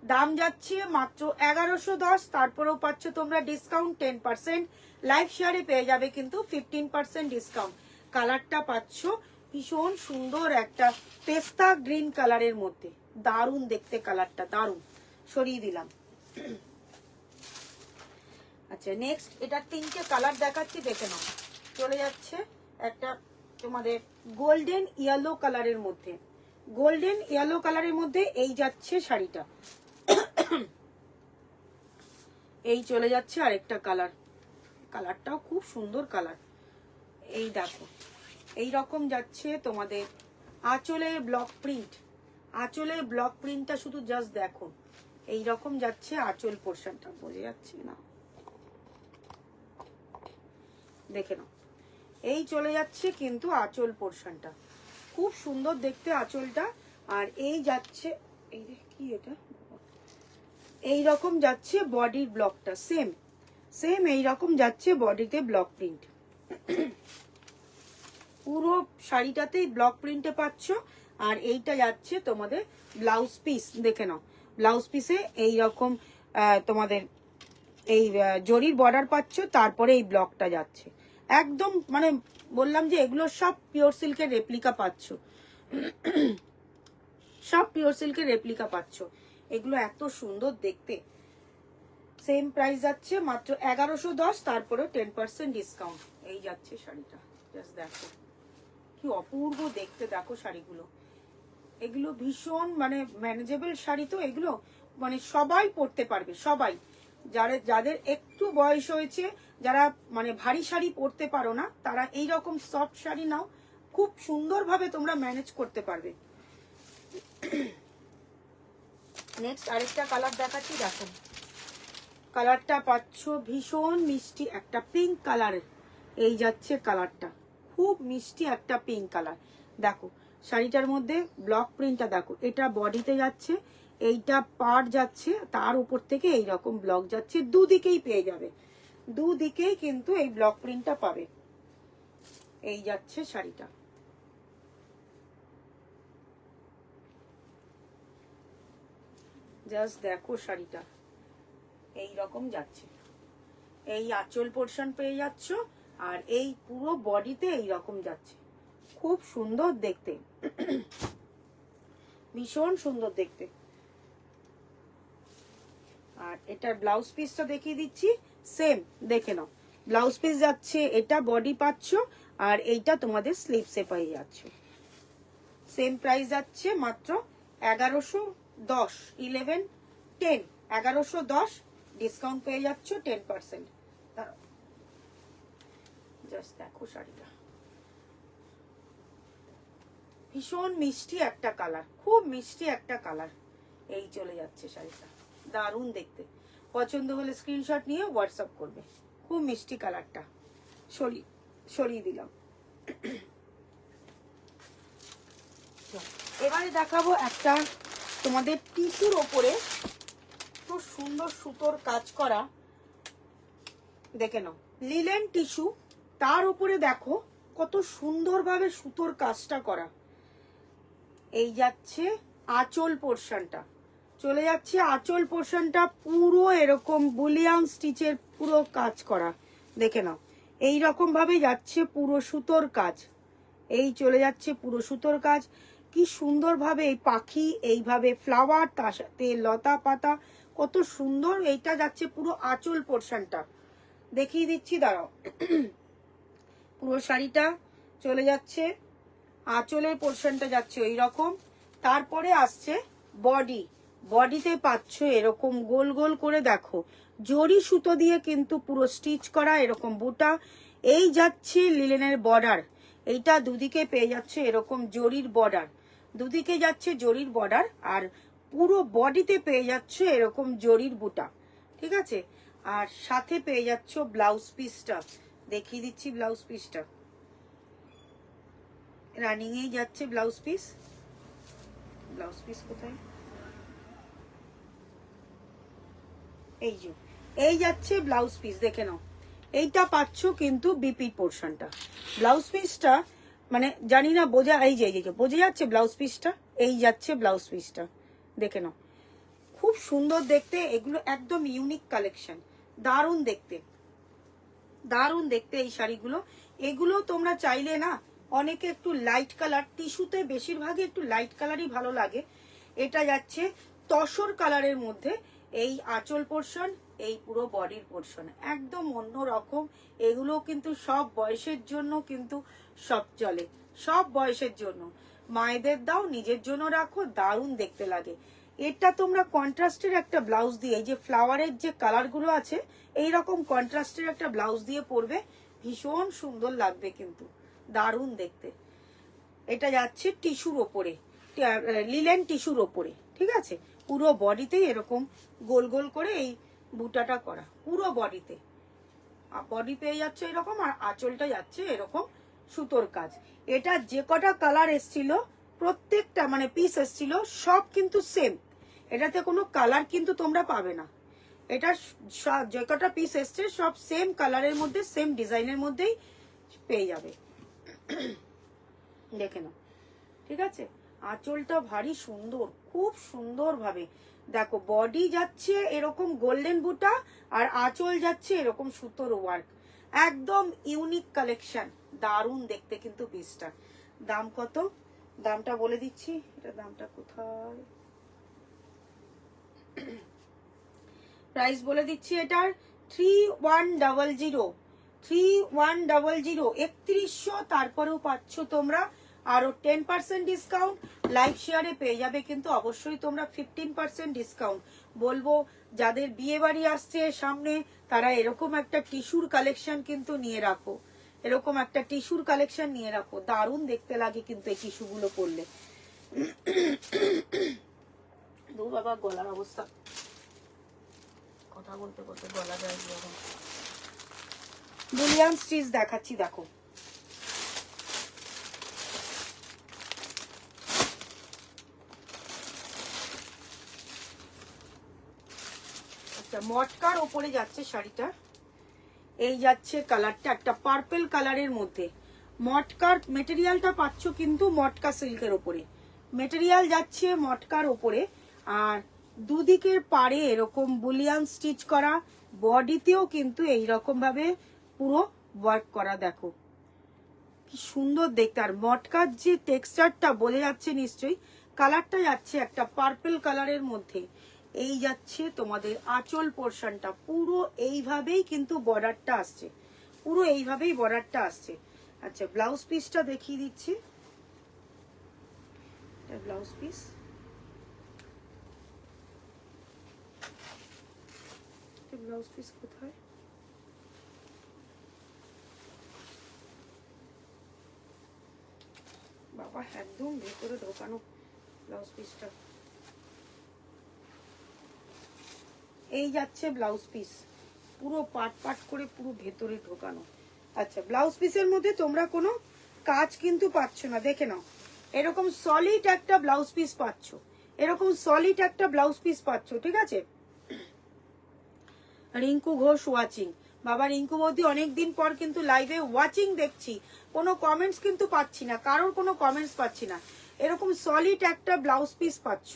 দাম যাচ্ছে মাত্র 1110। তারপরেও পাচ্ছ তোমরা ডিসকাউন্ট 10%, লাইভ শেয়ারে পেয়ে যাবে কিন্তু 15% ডিসকাউন্ট। কালারটা পাচ্ছ ভীষণ সুন্দর একটা পেস্তা গ্রিন কালারের মধ্যে, দারুণ দেখতে কালারটা, দারুণ। সরিয়ে দিলাম। আচ্ছা, নেক্সট এটা তিনটে কালার দেখাচ্ছি, দেখে নাও। চলে যাচ্ছে একটা তোমাদের গোল্ডেন ইয়েলো কালারের মধ্যে, গোল্ডেন ইয়েলো কালারের মধ্যে এই যাচ্ছে শাড়িটা। এই চলে যাচ্ছে আরেকটা কালার, কালারটাও খুব সুন্দর কালার। এই দেখো এই রকম যাচ্ছে তোমাদের আঁচলে ব্লক প্রিন্ট, আঁচলে ব্লক প্রিন্টটা শুধু জাস্ট দেখো, এই রকম যাচ্ছে আঁচল পোর্শনটা, বোঝা যাচ্ছে না, দেখে নাও এই চলে যাচ্ছে কিন্তু আঁচল পোর্শনটা, খুব সুন্দর দেখতে আঁচলটা। আর এই যাচ্ছে এই কি এটা, এই রকম যাচ্ছে বডির ব্লকটা, সেম সেম এই রকম যাচ্ছে বডিতে ব্লক প্রিন্ট, পুরো শাড়িটাতেই ব্লক প্রিন্টে পাচ্ছ। আর এইটা যাচ্ছে তোমাদের ব্লাউজ পিস, দেখে নাও ব্লাউজ পিসে এই রকম তোমাদের এই জরির বর্ডার পাচ্ছ, তারপরে এই ব্লকটা যাচ্ছে একদম, মানে বললাম যে এগুলো সব পিওর সিল্কের রেপ্লিকা পাচ্ছ, সব পিওর সিল্কের রেপ্লিকা পাচ্ছ। এগুলো এত সুন্দর দেখতে। সেম প্রাইস যাচ্ছে মাত্র 1110, তারপরে 10% ডিসকাউন্ট। এই যাচ্ছে শাড়িটা, জাস্ট দেখো কি অপূর্ব দেখতে, দেখো শাড়িগুলো। এগুলো ভীষণ মানে ম্যানেজেবল শাড়ি, তো এগুলো মানে সবাই পরতে পারবে, সবাই। যাদের একটু বয়স হয়েছে, যারা মানে ভারী শাড়ি পরতে পারো না, তারা এই রকম সফট শাড়ি নাও, খুব সুন্দরভাবে তোমরা ম্যানেজ করতে পারবে। নেক্সট আরেকটা কালার দেখাচ্ছি, দেখো কালারটা পাচ্ছ ভীষণ মিষ্টি একটা পিঙ্ক কালারের, এই যাচ্ছে কালারটা, খুব মিষ্টি একটা পিঙ্ক কালার। দেখো শাড়িটার মধ্যে ব্লক প্রিন্টটা দেখো, এটা বডিতে যাচ্ছে, এইটা পাড় যাচ্ছে, তার উপর থেকে এই রকম ব্লক যাচ্ছে, দুদিকেই পেয়ে যাবে, দুদিকেই কিন্তু এই ব্লক প্রিন্টটা পাবে। এই যাচ্ছে শাড়িটা, জাস্ট দেখো শাড়িটা এই রকম যাচ্ছে, এই আঁচল পোর্শন পেয়ে যাচ্ছ, আর এই পুরো বডিতে এই রকম যাচ্ছে, খুব সুন্দর দেখতে, ভীষণ সুন্দর দেখতে। আর এটার ব্লাউজ পিসটা দেখিয়ে দিচ্ছি, সেম দেখে নাও, ব্লাউজ পিস যাচ্ছে, এটা বডি পাচ্ছ, আর এইটা তোমাদের স্লিভসে পেয়ে যাচ্ছ। সেম প্রাইস যাচ্ছে মাত্র 1110, 1110 ডিসকাউন্ট পেয়ে যাচ্ছ 10%। জাস্ট দেখো শাড়িটা, ভীষণ মিষ্টি একটা কালার, খুব মিষ্টি একটা কালার। এই চলে যাচ্ছে শাড়িটা, দারুণ দেখতে। পছন্দ হলে স্ক্রিনশট নিয়ে হোয়াটসঅ্যাপ করবে। খুব মিষ্টি কালারটা, সরিয়ে দিলাম। এবারে দেখাবো একটা তোমাদের টিস্যুর ওপরে খুব সুন্দর সুতোর কাজ করা, দেখে নাও, লিলেন টিস্যু, তার উপরে দেখো কত সুন্দরভাবে সুতোর কাজটা করা। এই যাচ্ছে আঁচল পোর্শনটা, চলে যাচ্ছে আঁচল পোর্শনটা পুরো এরকম বুলিয়ান স্টিচের পুরো কাজ করা, দেখে নাও। এই রকম ভাবে যাচ্ছে পুরো সুতোর কাজ, এই চলে যাচ্ছে পুরো সুতোর কাজ। কি সুন্দরভাবে এই পাখি, এইভাবে ফ্লাওয়ার, তার সাথে লতা পাতা, কত সুন্দর। এইটা যাচ্ছে পুরো আঁচল পোর্শনটা, দেখিয়ে দিচ্ছি, দাঁড়াও। পুরো শাড়িটা চলে যাচ্ছে, আঁচলের পোর্শনটা যাচ্ছে ওই রকম। তারপরে আসছে বডি, বডিতে পাচ্ছ এরকম গোল গোল করে দেখো জরি সুতো দিয়ে কিন্তু পুরো স্টিচ করা এরকম বুটা। এই যাচ্ছে লিলেনের বর্ডার, এইটা দুদিকে পেয়ে যাচ্ছে এরকম জরির বর্ডার, দুদিকে যাচ্ছে জরির বর্ডার, আর পুরো বডিতে পেয়ে যাচ্ছে এরকম জরির বুটা, ঠিক আছে। আর সাথে পেয়ে যাচ্ছ ব্লাউজ পিসটা, দেখিয়ে দিচ্ছি ব্লাউজ পিসটা, রানিং এই যাচ্ছে ব্লাউজ পিস। ব্লাউজ পিস কোথায়, এই যে এই যাচ্ছে ব্লাউজ পিস, দেখে নাও। এইটা পাচ্ছ কিন্তু বিপি পোর্শনটা, ব্লাউজ পিসটা মানে জানি না বোঝা, এই যে বোঝা যাচ্ছে ব্লাউজ পিসটা, এই যাচ্ছে ব্লাউজ পিসটা, দেখে নাও। খুব সুন্দর দেখতে, এগুলো একদম ইউনিক কালেকশন, দারুণ দেখতে, দারুণ দেখতে এই শাড়িগুলো। এগুলো তোমরা চাইলে না, অনেকে একটু লাইট কালার, টিস্যুতে বেশিরভাগই একটু লাইট কালারই ভালো লাগে। এটা যাচ্ছে তসর কালারের মধ্যে, এই আঁচল পোর্শন, এই পুরো বডির পোর্শন একদম অন্য রকম। এগুলো কিন্তু সব বয়সের জন্য কিন্তু সব চলে, সব বয়সের জন্য। মায়েদের দাও, নিজের জন্য রাখো, দারুণ দেখতে লাগে। এটা তোমরা কন্ট্রাস্টের একটা ব্লাউজ দিয়ে, এই যে ফ্লাওয়ারের যে কালারগুলো আছে, এই রকম কন্ট্রাস্টের একটা ব্লাউজ দিয়ে পরবে, ভীষণ সুন্দর লাগবে কিন্তু, দারুণ দেখতে। এটা যাচ্ছে টিস্যুর ওপরে, লিলেন টিস্যুর ওপরে, ঠিক আছে। পুরো বডিতেই এরকম গোল গোল করে এই বুটাটা করা, পুরো বডিতে বডি পেয়ে যাচ্ছে এরকম, আর আঁচলটা যাচ্ছে এরকম সুতোর কাজ। এটা যে কটা কালার এসছিল, প্রত্যেকটা মানে পিস এসছিল সব কিন্তু সেম, এটাতে কোনো কালার কিন্তু তোমরা পাবে না। এটা যে কটা পিস এসছে সব সেম কালারের মধ্যে, সেম ডিজাইনের মধ্যেই পেয়ে যাবে, দেখে নাও, ঠিক আছে। আঁচলটা ভারী সুন্দর, খুব সুন্দর ভাবে দেখো, বডি যাচ্ছে এরকম গোল্ডেন বুটা, আর আঁচল যাচ্ছে এরকম সুতোর ওয়ার্ক, একদম ইউনিক কালেকশন, দারুণ দেখতে কিন্তু পিসটা। দাম কত, দামটা বলে দিচ্ছি, এটা দামটা কোথায়, প্রাইস বলে দিচ্ছি, এটার 3100, 3100, তারপরেও পাচ্ছ তোমরা আরো 10% ডিসকাউন্ট। লাইভ শেয়ারে পেয়ে যাবে কিন্তু অবশ্যই তোমরা 15% ডিসকাউন্ট। বলবো যাদের বিয়ে বাড়ি আসছে সামনে, তারা এরকম একটা টিস্যুর কালেকশন কিন্তু নিয়ে রাখো, এরকম একটা টিস্যুর কালেকশন নিয়ে রাখো, দারুণ দেখতে লাগে কিন্তু এই টিস্যুগুলো পরলে। দু বাবা গলার অবস্থা, কথা বলতে বলতে গলা যায় এখন। বুলিয়ান স্টিচ দেখাচ্ছি, দেখো মটকার ওপরে যাচ্ছে শাড়িটা, এই যাচ্ছে কালারটা একটা পার্পল কালারের মধ্যে। মটকার মেটেরিয়ালটা পাচ্ছ কিন্তু মটকা সিল্কের ওপরে, মেটেরিয়াল যাচ্ছে মটকার ওপরে, আর দুদিকের পাড়ে এরকম বুলিয়ান স্টিচ করা, বডিতেও কিন্তু এইরকম ভাবে পুরো ওয়ার্ক করা, দেখো কি সুন্দর দেখতে। আর মটকার যে টেক্সচারটা বোঝা যাচ্ছে নিশ্চয়ই, কালারটা যাচ্ছে একটা পার্পল কালারের মধ্যে। এই যাচ্ছে তোমাদের আঁচল পোর্শনটা, পুরো এইভাবেই কিন্তু বর্ডারটা আসছে, পুরো এইভাবেই বর্ডারটা আসছে। আচ্ছা ব্লাউজ পিসটা দেখিয়ে দিচ্ছি, এটা ব্লাউজ পিস, ব্লাউজ পিস কোথায়? বাবা একদম ভেতরে ঢোকানো ব্লাউজ পিসটা। এই যাচ্ছে ব্লাউজ পিস, পুরো পাট পাট করে পুরো ভেতরে ঢোকানো। আচ্ছা, ব্লাউজ পিসের মধ্যে তোমরা কোনো কাজ কিন্তু পাচ্ছ না, দেখে নাও। এরকম সলিড একটা ব্লাউজ পিস পাচ্ছ, এরকম সলিড একটা ব্লাউজ পিস পাচ্ছ, ঠিক আছে। রিঙ্কু ঘোষ ওয়াচিং, বাবা রিঙ্কু বৌদি অনেকদিন পর কিন্তু লাইভে ওয়াচিং দেখছি, কোনো কমেন্টস কিন্তু পাচ্ছি না, কারোর কোনো কমেন্টস পাচ্ছি না। এরকম সলিড একটা ব্লাউজ পিস পাচ্ছ,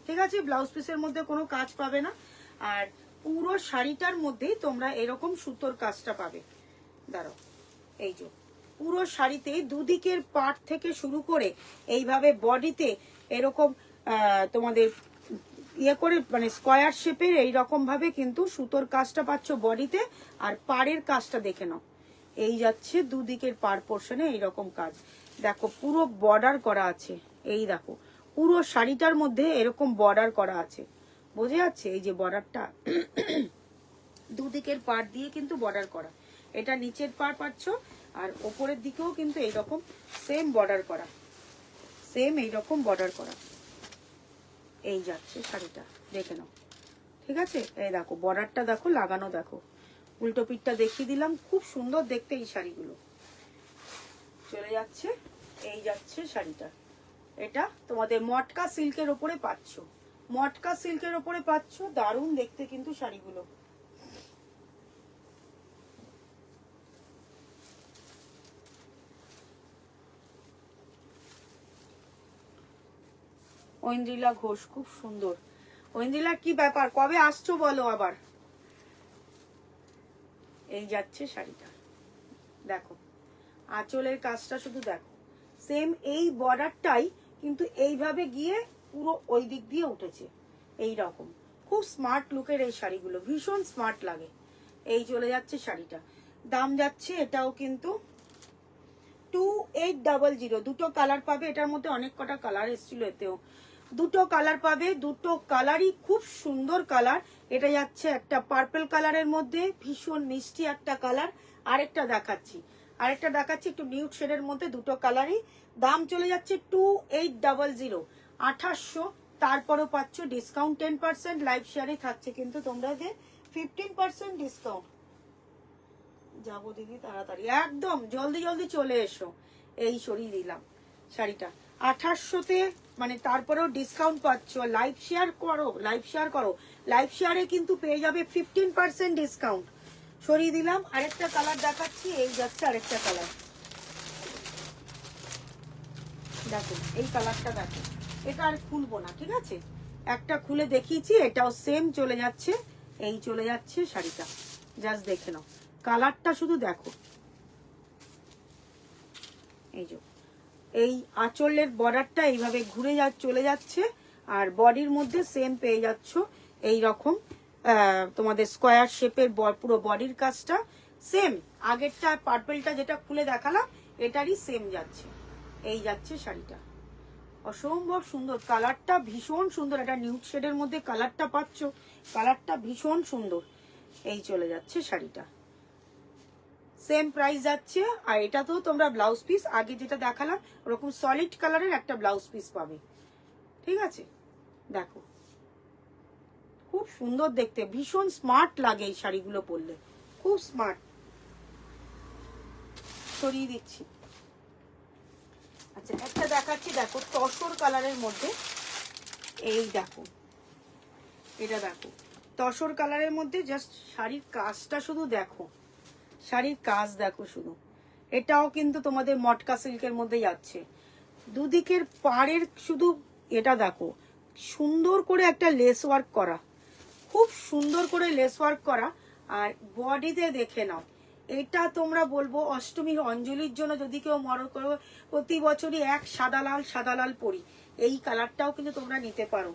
ঠিক আছে। ব্লাউজ পিসের মধ্যে কোনো কাজ পাবে না, আর পুরো শাড়িটার মধ্যেই তোমরা এরকম সুতোর কাজটা পাবে। দাঁড়াও, এই যে পুরো শাড়িতে দুদিকের পার্ট থেকে শুরু করে এইভাবে বডিতে এরকম তোমাদের ইয়ে করে মানে স্কোয়ার শেপের এইরকম ভাবে কিন্তু সুতোর কাজটা পাচ্ছ বডিতে। আর পাড়ের কাজটা দেখে নাও, এই যাচ্ছে দুদিকের পাড় পোর্শনে এইরকম কাজ। দেখো পুরো বর্ডার করা আছে, এই দেখো পুরো শাড়িটার মধ্যে এরকম বর্ডার করা আছে, বোঝা যাচ্ছে? এই যে বর্ডারটা দুদিকের পাড় দিয়ে কিন্তু বর্ডার করা, এটা নিচের পাড় পাচ্ছ, আর ওপরের দিকেও কিন্তু এইরকম সেম বর্ডার করা, সেম এইরকম বর্ডার করা। এই যাচ্ছে শাড়িটা, দেখে নাও, ঠিক আছে। এই দেখো বর্ডারটা দেখো লাগানো, দেখো উল্টো পিঠটা দেখিয়ে দিলাম, খুব সুন্দর দেখতে এই শাড়িগুলো। চলে যাচ্ছে, এই যাচ্ছে শাড়িটা। এটা তোমাদের মটকা সিল্কের ওপরে পাচ্ছ, মটকা সিল্কের ওপরে পাচ্ছ, দারুণ দেখতে কিন্তু শাড়িগুলো। ঐন্দ্রিলা ঘোষ, খুব সুন্দর। ঐন্দ্রিলা কি ব্যাপার, কবে আসছো বলো আবার। এই যাচ্ছে শাড়িটা, দেখো আঁচলের কাজটা শুধু দেখো, সেম এই বর্ডারটাই কিন্তু এইভাবে গিয়ে পুরো ওই দিক দিয়ে উঠেছে, এই রকম। খুব স্মার্ট লুকের এই শাড়িগুলো, ভীষণ স্মার্ট লাগে। এই চলে যাচ্ছে শাড়িটা, দাম যাচ্ছে এটাও কিন্তু 2800। দুটো কালার পাবে, এটার মধ্যে অনেক কটা কালার এসেছিল, এতেও দুটো কালার পাবে, দুটো কালারই খুব সুন্দর কালার। এটা যাচ্ছে একটা পার্পল কালারের মধ্যে, ভীষণ মিষ্টি একটা কালার। আরেকটা দেখাচ্ছি, আরেকটা দেখাচ্ছি একটু নিউড শেডের মধ্যে, দুটো কালারই। দাম চলে যাচ্ছে 2800, 2800। তারপরও পাচ্ছ ডিসকাউন্ট 10%। লাইভ শেয়ারে থাকছে কিন্তু তোমরা যে 15% ডিসকাউন্ট। যাবো দিদি তাড়াতাড়ি, একদম জলদি জলদি চলে এসো। এই সরিয়ে দিলাম শাড়িটা 2800-তে, মানে তারপরেও ডিসকাউন্ট পাচ্ছ। লাইভ শেয়ার করো, লাইভ শেয়ার করো, লাইভ শেয়ারে কিন্তু পেয়ে যাবে 15% ডিসকাউন্ট। সরিয়ে দিলাম। আরেকটা কালার দেখাচ্ছি, এই যাচ্ছে আরেকটা কালার, দেখো এই কালারটা দেখো। এটা আর খুলবো না, ঠিক আছে, একটা খুলে দেখিয়েছি, এটাও সেম চলে যাচ্ছে। এই চলে যাচ্ছে শাড়িটা, জাস্ট দেখে নাও কালারটা, শুধু দেখো। এই যে এই আঁচলের বর্ডারটা এইভাবে ঘুরে চলে যাচ্ছে, আর বডির মধ্যে সেম পেয়ে যাচ্ছ এই রকম তোমাদের স্কোয়ার শেপের পুরো বডির কাজটা সেম। আগেরটা পার্পলটা যেটা খুলে দেখালাম এটারই সেম যাচ্ছে। এই যাচ্ছে শাড়িটা, অসম্ভব সুন্দর কালারটা, ভীষণ সুন্দর। এটা নিউড শেডের মধ্যে কালারটা পাচ্ছ, কালারটা ভীষণ সুন্দর। এই চলে যাচ্ছে শাড়িটা, সেম প্রাইস যাচ্ছে। আর এটা তো তোমরা ব্লাউজ পিস আগে যেটা দেখালাম ওরকম সলিড কালারের একটা ব্লাউজ পিস পাবে, ঠিক আছে। দেখো খুব সুন্দর দেখতে, ভীষণ স্মার্ট লাগে এই শাড়িগুলো পরলে, খুব স্মার্ট। সরিয়ে দিচ্ছি। আচ্ছা একটা দেখাচ্ছি, দেখো তসর কালারের মধ্যে, এই দেখো এটা দেখো তসর কালারের মধ্যে, জাস্ট শাড়ির কাজটা শুধু দেখো, শাড়ির কাজ দেখো শুধু। এটাও কিন্তু তোমাদের মটকা সিল্কের মধ্যে যাচ্ছে, দুদিকের পাড়ের শুধু এটা দেখো, সুন্দর করে একটা লেস ওয়ার্ক করা, খুব সুন্দর করে লেস ওয়ার্ক করা। আর বডিতে দেখে নাও, এটা তোমরা বলবো অষ্টমীর অঞ্জলির জন্য যদি কেউ মনে করো প্রতি বছরই এক সাদা লাল পরি, এই কালারটাও কিন্তু তোমরা নিতে পারো।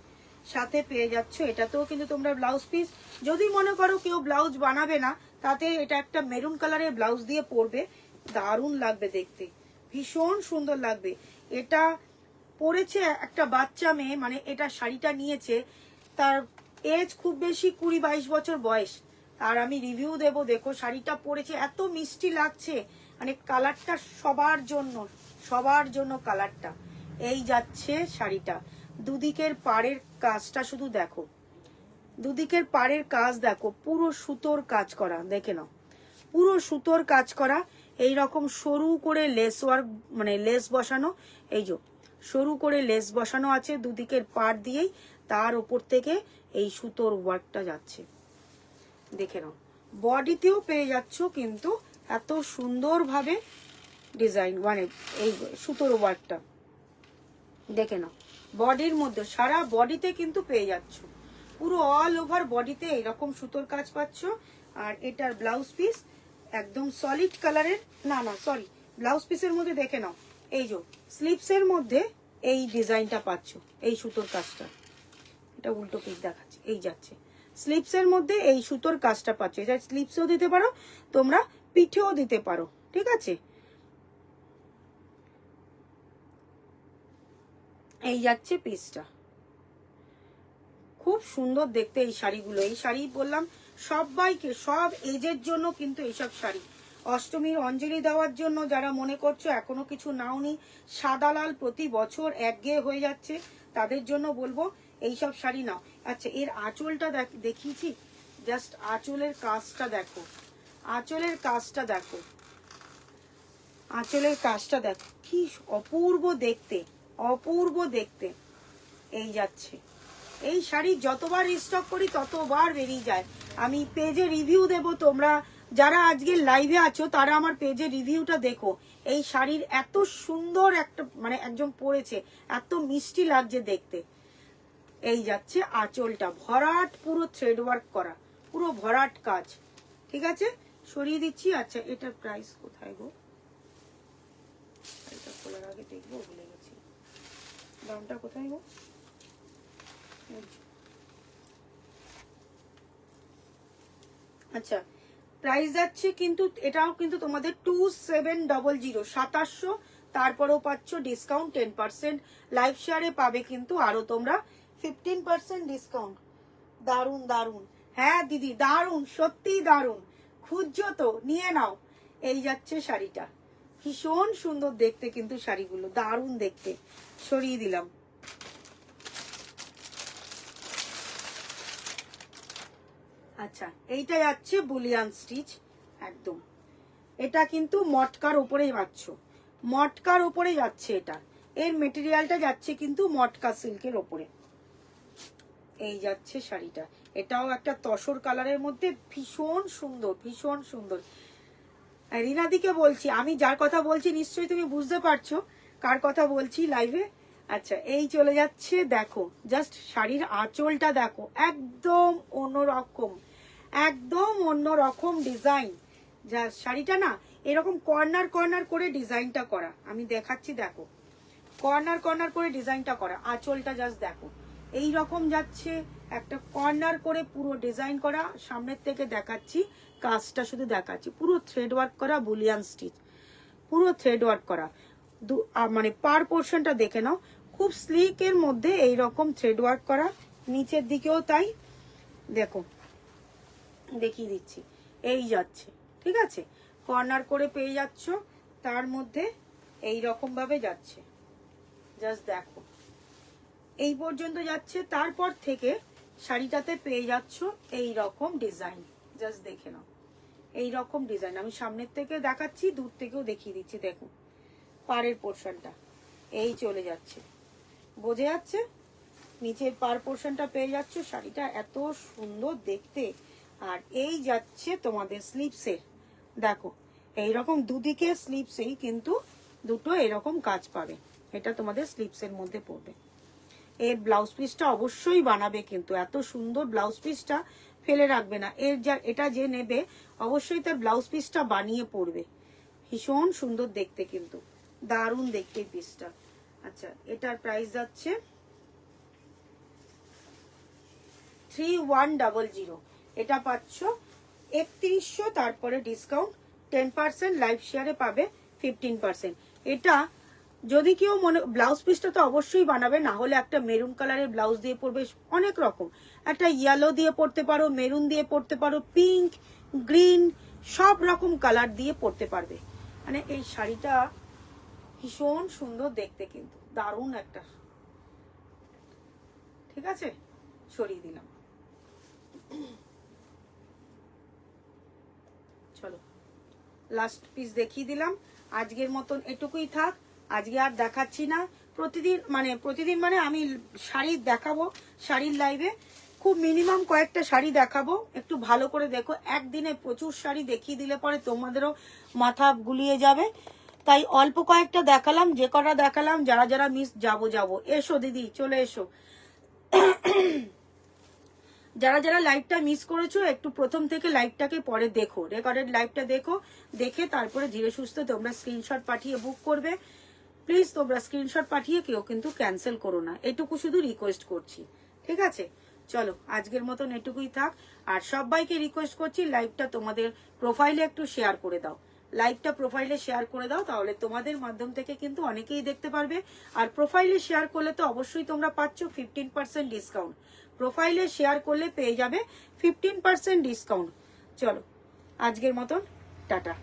সাথে পেয়ে যাচ্ছ এটাতেও কিন্তু তোমরা ব্লাউজ পিস, যদি মনে করো কেউ ব্লাউজ বানাবে না, তাতে এটা একটা মেরুন কালারের ব্লাউজ দিয়ে পরবে, দারুণ লাগবে দেখতে, ভীষণ সুন্দর লাগবে। এটা পরেছে একটা বাচ্চা মেয়ে, মানে এটা শাড়িটা নিয়েছে, তার এজ খুব বেশি 20-22 বছর বয়স। আর আমি রিভিউ দেব, দেখো শাড়িটা পরেছে, এত মিষ্টি লাগছে, মানে কালারটা সবার জন্য কালারটা। এই যাচ্ছে শাড়িটা, দুদিকের পাড়ের কাজটা শুধু দেখো, দুদিকের পাড়ের কাজ দেখো, পুরো সুতোর কাজ করা, দেখে নাও, পুরো সুতোর কাজ করা। এই রকম সরু করে লেস ওয়ার্ক, মানে লেস বসানো, এই যে সরু করে লেস বসানো আছে দুদিকের পাড় দিয়েই, তার উপর থেকে এই সুতোর ওয়ার্কটা যাচ্ছে, দেখে নাও। বডিতেও পেয়ে যাচ্ছ কিন্তু এত সুন্দরভাবে ডিজাইন, মানে এই সুতোর ওয়ার্কটা দেখে নাও। বডির মধ্যে সারা বডিতে কিন্তু পেয়ে যাচ্ছ, পুরো অল ওভার বডিতে এইরকম সুতোর কাজ পাচ্ছ। আর এটার ব্লাউজ পিস একদম সলিড কালারের, না সরি, ব্লাউজ পিসের মধ্যে দেখে নাও, এই যে স্লিপসের মধ্যে এই ডিজাইনটা পাচ্ছ, এই সুতোর কাজটা, এটা উল্টো পিস দেখাচ্ছে, এই যাচ্ছে স্লিপসের মধ্যে এই সুতোর কাজটা পাচ্ছ। এটা স্লিপসেও দিতে পারো তোমরা, পিঠেও দিতে পারো, ঠিক আছে। এই যাচ্ছে পিসটা, খুব সুন্দর দেখতে এই শাড়িগুলো। এই শাড়ি বললাম সবাইকে, সব এজের জন্য কিন্তু এইসব শাড়ি। অষ্টমীর অঞ্জলি দেওয়ার জন্য যারা মনে করছো এখনো কিছু নাওনি, সাদা লাল প্রতি বছর একঘেয়ে হয়ে যাচ্ছে, তাদের জন্য বলবো এইসব শাড়ি নাও। আচ্ছা, এর আঁচলটা দেখিয়েছি, জাস্ট আঁচলের কাজটা দেখো, আঁচলের কাজটা দেখো, আঁচলের কাজটা দেখো, কি অপূর্ব দেখতে, অপূর্ব দেখতে। এই যাচ্ছে, এই শাড়ি যতবার রিস্টক করি ততবার বেরিয়ে যায়। আমি পেজে রিভিউ দেব, তোমরা যারা আজকে লাইভে আছো তারা আমার পেজে রিভিউটা দেখো। এই শাড়ির এত সুন্দর একটা, মানে একজন পরেছে, এত মিষ্টি লাগছে দেখতে। এই যাচ্ছে আঁচলটা, ভরাট পুরো থ্রেড ওয়ার্ক করা, পুরো ভরাট কাজ, ঠিক আছে। সরিয়ে দিচ্ছি। আচ্ছা, এটার প্রাইস কোথায় গো, এটা খোলার আগে দেখবো, ভুলে গেছি দামটা কোথায় গো। আচ্ছা, প্রাইস যাচ্ছে কিন্তু, এটাও কিন্তু তোমাদের 2700, 2700, তারপরেও পাচ্ছ ডিসকাউন্ট 10%, লাইভ শেয়ারে পাবে কিন্তু আরো তোমরা 15% ডিসকাউন্ট। দারুন দারুন, হ্যাঁ দিদি দারুন, সত্যি দারুন, খুঁজছো তো নিয়ে নাও। এই যাচ্ছে শাড়িটা, ভীষণ সুন্দর দেখতে কিন্তু শাড়িগুলো, দারুন দেখতে। সরিয়ে দিলাম। আচ্ছা, এইটা যাচ্ছে বুলিয়ান স্টিচ, একদম এটা কিন্তু মটকার উপরেই পাচ্ছ, মটকার উপরে যাচ্ছে এটা, এর মেটেরিয়ালটা যাচ্ছে কিন্তু মটকা সিল্কের ওপরে। এই যাচ্ছে শাড়িটা, এটাও একটা তসর কালারের মধ্যে, ভীষণ সুন্দর, ভীষণ সুন্দর। রিনাদিকে বলছি, আমি যার কথা বলছি নিশ্চয়ই তুমি বুঝতে পারছো কার কথা বলছি লাইভে। আচ্ছা, এই চলে যাচ্ছে, দেখো জাস্ট শাড়ির আঁচলটা দেখো, একদম অন্যরকম, একদম অন্যরকম ডিজাইন। যা শাড়িটা না এরকম কর্নার কর্নার করে ডিজাইনটা করা, আমি দেখাচ্ছি দেখো, কর্নার কর্নার করে ডিজাইনটা করা, আঁচলটা জাস্ট দেখো এই রকম যাচ্ছে, একটা কর্নার করে পুরো ডিজাইন করা। সামনের থেকে দেখাচ্ছি, কাজটা শুধু দেখাচ্ছি, পুরো থ্রেড ওয়ার্ক করা, বুলিয়ান স্টিচ, পুরো থ্রেড ওয়ার্ক করা। মানে পার পোর্শনটা দেখে নাও, খুব স্লিকের মধ্যে এই রকম থ্রেড ওয়ার্ক করা, নিচের দিকেও তাই, দেখো দেখিয়ে দিচ্ছি। এই যাচ্ছে, ঠিক আছে, কর্নার করে পেয়ে যাচ্ছ, তার মধ্যে এই রকম ভাবে যাচ্ছে, জাস্ট দেখো এই পর্যন্ত যাচ্ছে। তারপর থেকে শাড়িটাতে পেয়ে যাচ্ছ এই রকম ডিজাইন, জাস্ট দেখে নাও এই রকম ডিজাইন। আমি সামনের থেকে দেখাচ্ছি, দূর থেকেও দেখিয়ে দিচ্ছি, দেখো পাড়ের পোর্শনটা এই চলে যাচ্ছে, বোঝা যাচ্ছে, নিচের পার পোর্শনটা পেয়ে যাচ্ছ। শাড়িটা এত সুন্দর দেখতে। আর এই যাচ্ছে তোমাদের স্লিপসের, দেখো এইরকম দুদিকে স্লিপসেই কিন্তু দুটো এরকম কাজ পাবে, এটা তোমাদের স্লিপসের মধ্যে পড়বে। এর ব্লাউজ পিসটা অবশ্যই বানাবে কিন্তু, এত সুন্দর ব্লাউজ পিসটা ফেলে রাখবে না। এর যা এটা যে নেবে অবশ্যই তার ব্লাউজ পিসটা বানিয়ে পরবে, ভীষণ সুন্দর দেখতে কিন্তু, দারুণ দেখতে পিসটা। আচ্ছা, এটার প্রাইস যাচ্ছে 3100, এটা পাচ্ছ 3100, তারপরে ডিসকাউন্ট 10%, লাইভ শেয়ারে পাবে 15%। এটা যদি কেউ মনে, ব্লাউজ পিসটা তো অবশ্যই বানাবে, না হলে একটা মেরুন কালারের ব্লাউজ দিয়ে পরবে, অনেক রকম, একটা ইয়েলো দিয়ে পরতে পারো, মেরুন দিয়ে পরতে পারো, পিঙ্ক, গ্রিন, সব রকম কালার দিয়ে পরতে পারবে। মানে এই শাড়িটা ভীষণ সুন্দর দেখতে, কিন্তু দারুণ একটা। ঠিক আছে, সরিয়ে দিলাম। চলো লাস্ট পিস দেখিয়ে দিলাম। আজকের মতন এটুকুই থাক, আজকে আর দেখাচ্ছি না। প্রতিদিন মানে আমি শাড়ি দেখাবো, শাড়ির লাইভে খুব মিনিমাম কয়েকটা শাড়ি দেখাবো, একটু ভালো করে দেখো। একদিনে প্রচুর শাড়ি দেখিয়ে দিলে পরে তোমাদেরও মাথা গুলিয়ে যাবে, তাই অল্প কয়েকটা দেখালাম। যে কটা দেখালাম, যারা যারা মিস যাবো। এসো দিদি, চলে এসো। যারা যারা লাইভটা মিস করেছো, একটু প্রথম থেকে লাইভটাকে পরে দেখো, রেকর্ডেড লাইভটা দেখো, দেখে তারপরে ধীরে সুস্থে তোমরা স্ক্রিনশট পাঠিয়ে বুক করবে। প্লিজ তোমরা স্ক্রিনশট পাঠিয়ে কেউ কিন্তু ক্যান্সেল করো না, এটুকু শুধু রিকোয়েস্ট করছি। ঠিক আছে, চলো আজকের মতন এটুকুই থাক। আর সবাইকে রিকোয়েস্ট করছি, লাইভটা তোমাদের প্রোফাইলে একটু শেয়ার করে দাও, লাইভটা প্রোফাইলে শেয়ার করে দাও, তাহলে তোমাদের মাধ্যম থেকে কিন্তু অনেকেই দেখতে পারবে। আর প্রোফাইলে শেয়ার করলে তো অবশ্যই তোমরা পাচ্ছ 15% ডিসকাউন্ট। প্রোফাইলে শেয়ার করলে পেয়ে যাবে 15% ডিসকাউন্ট। চলো আজকের মতন টাটা।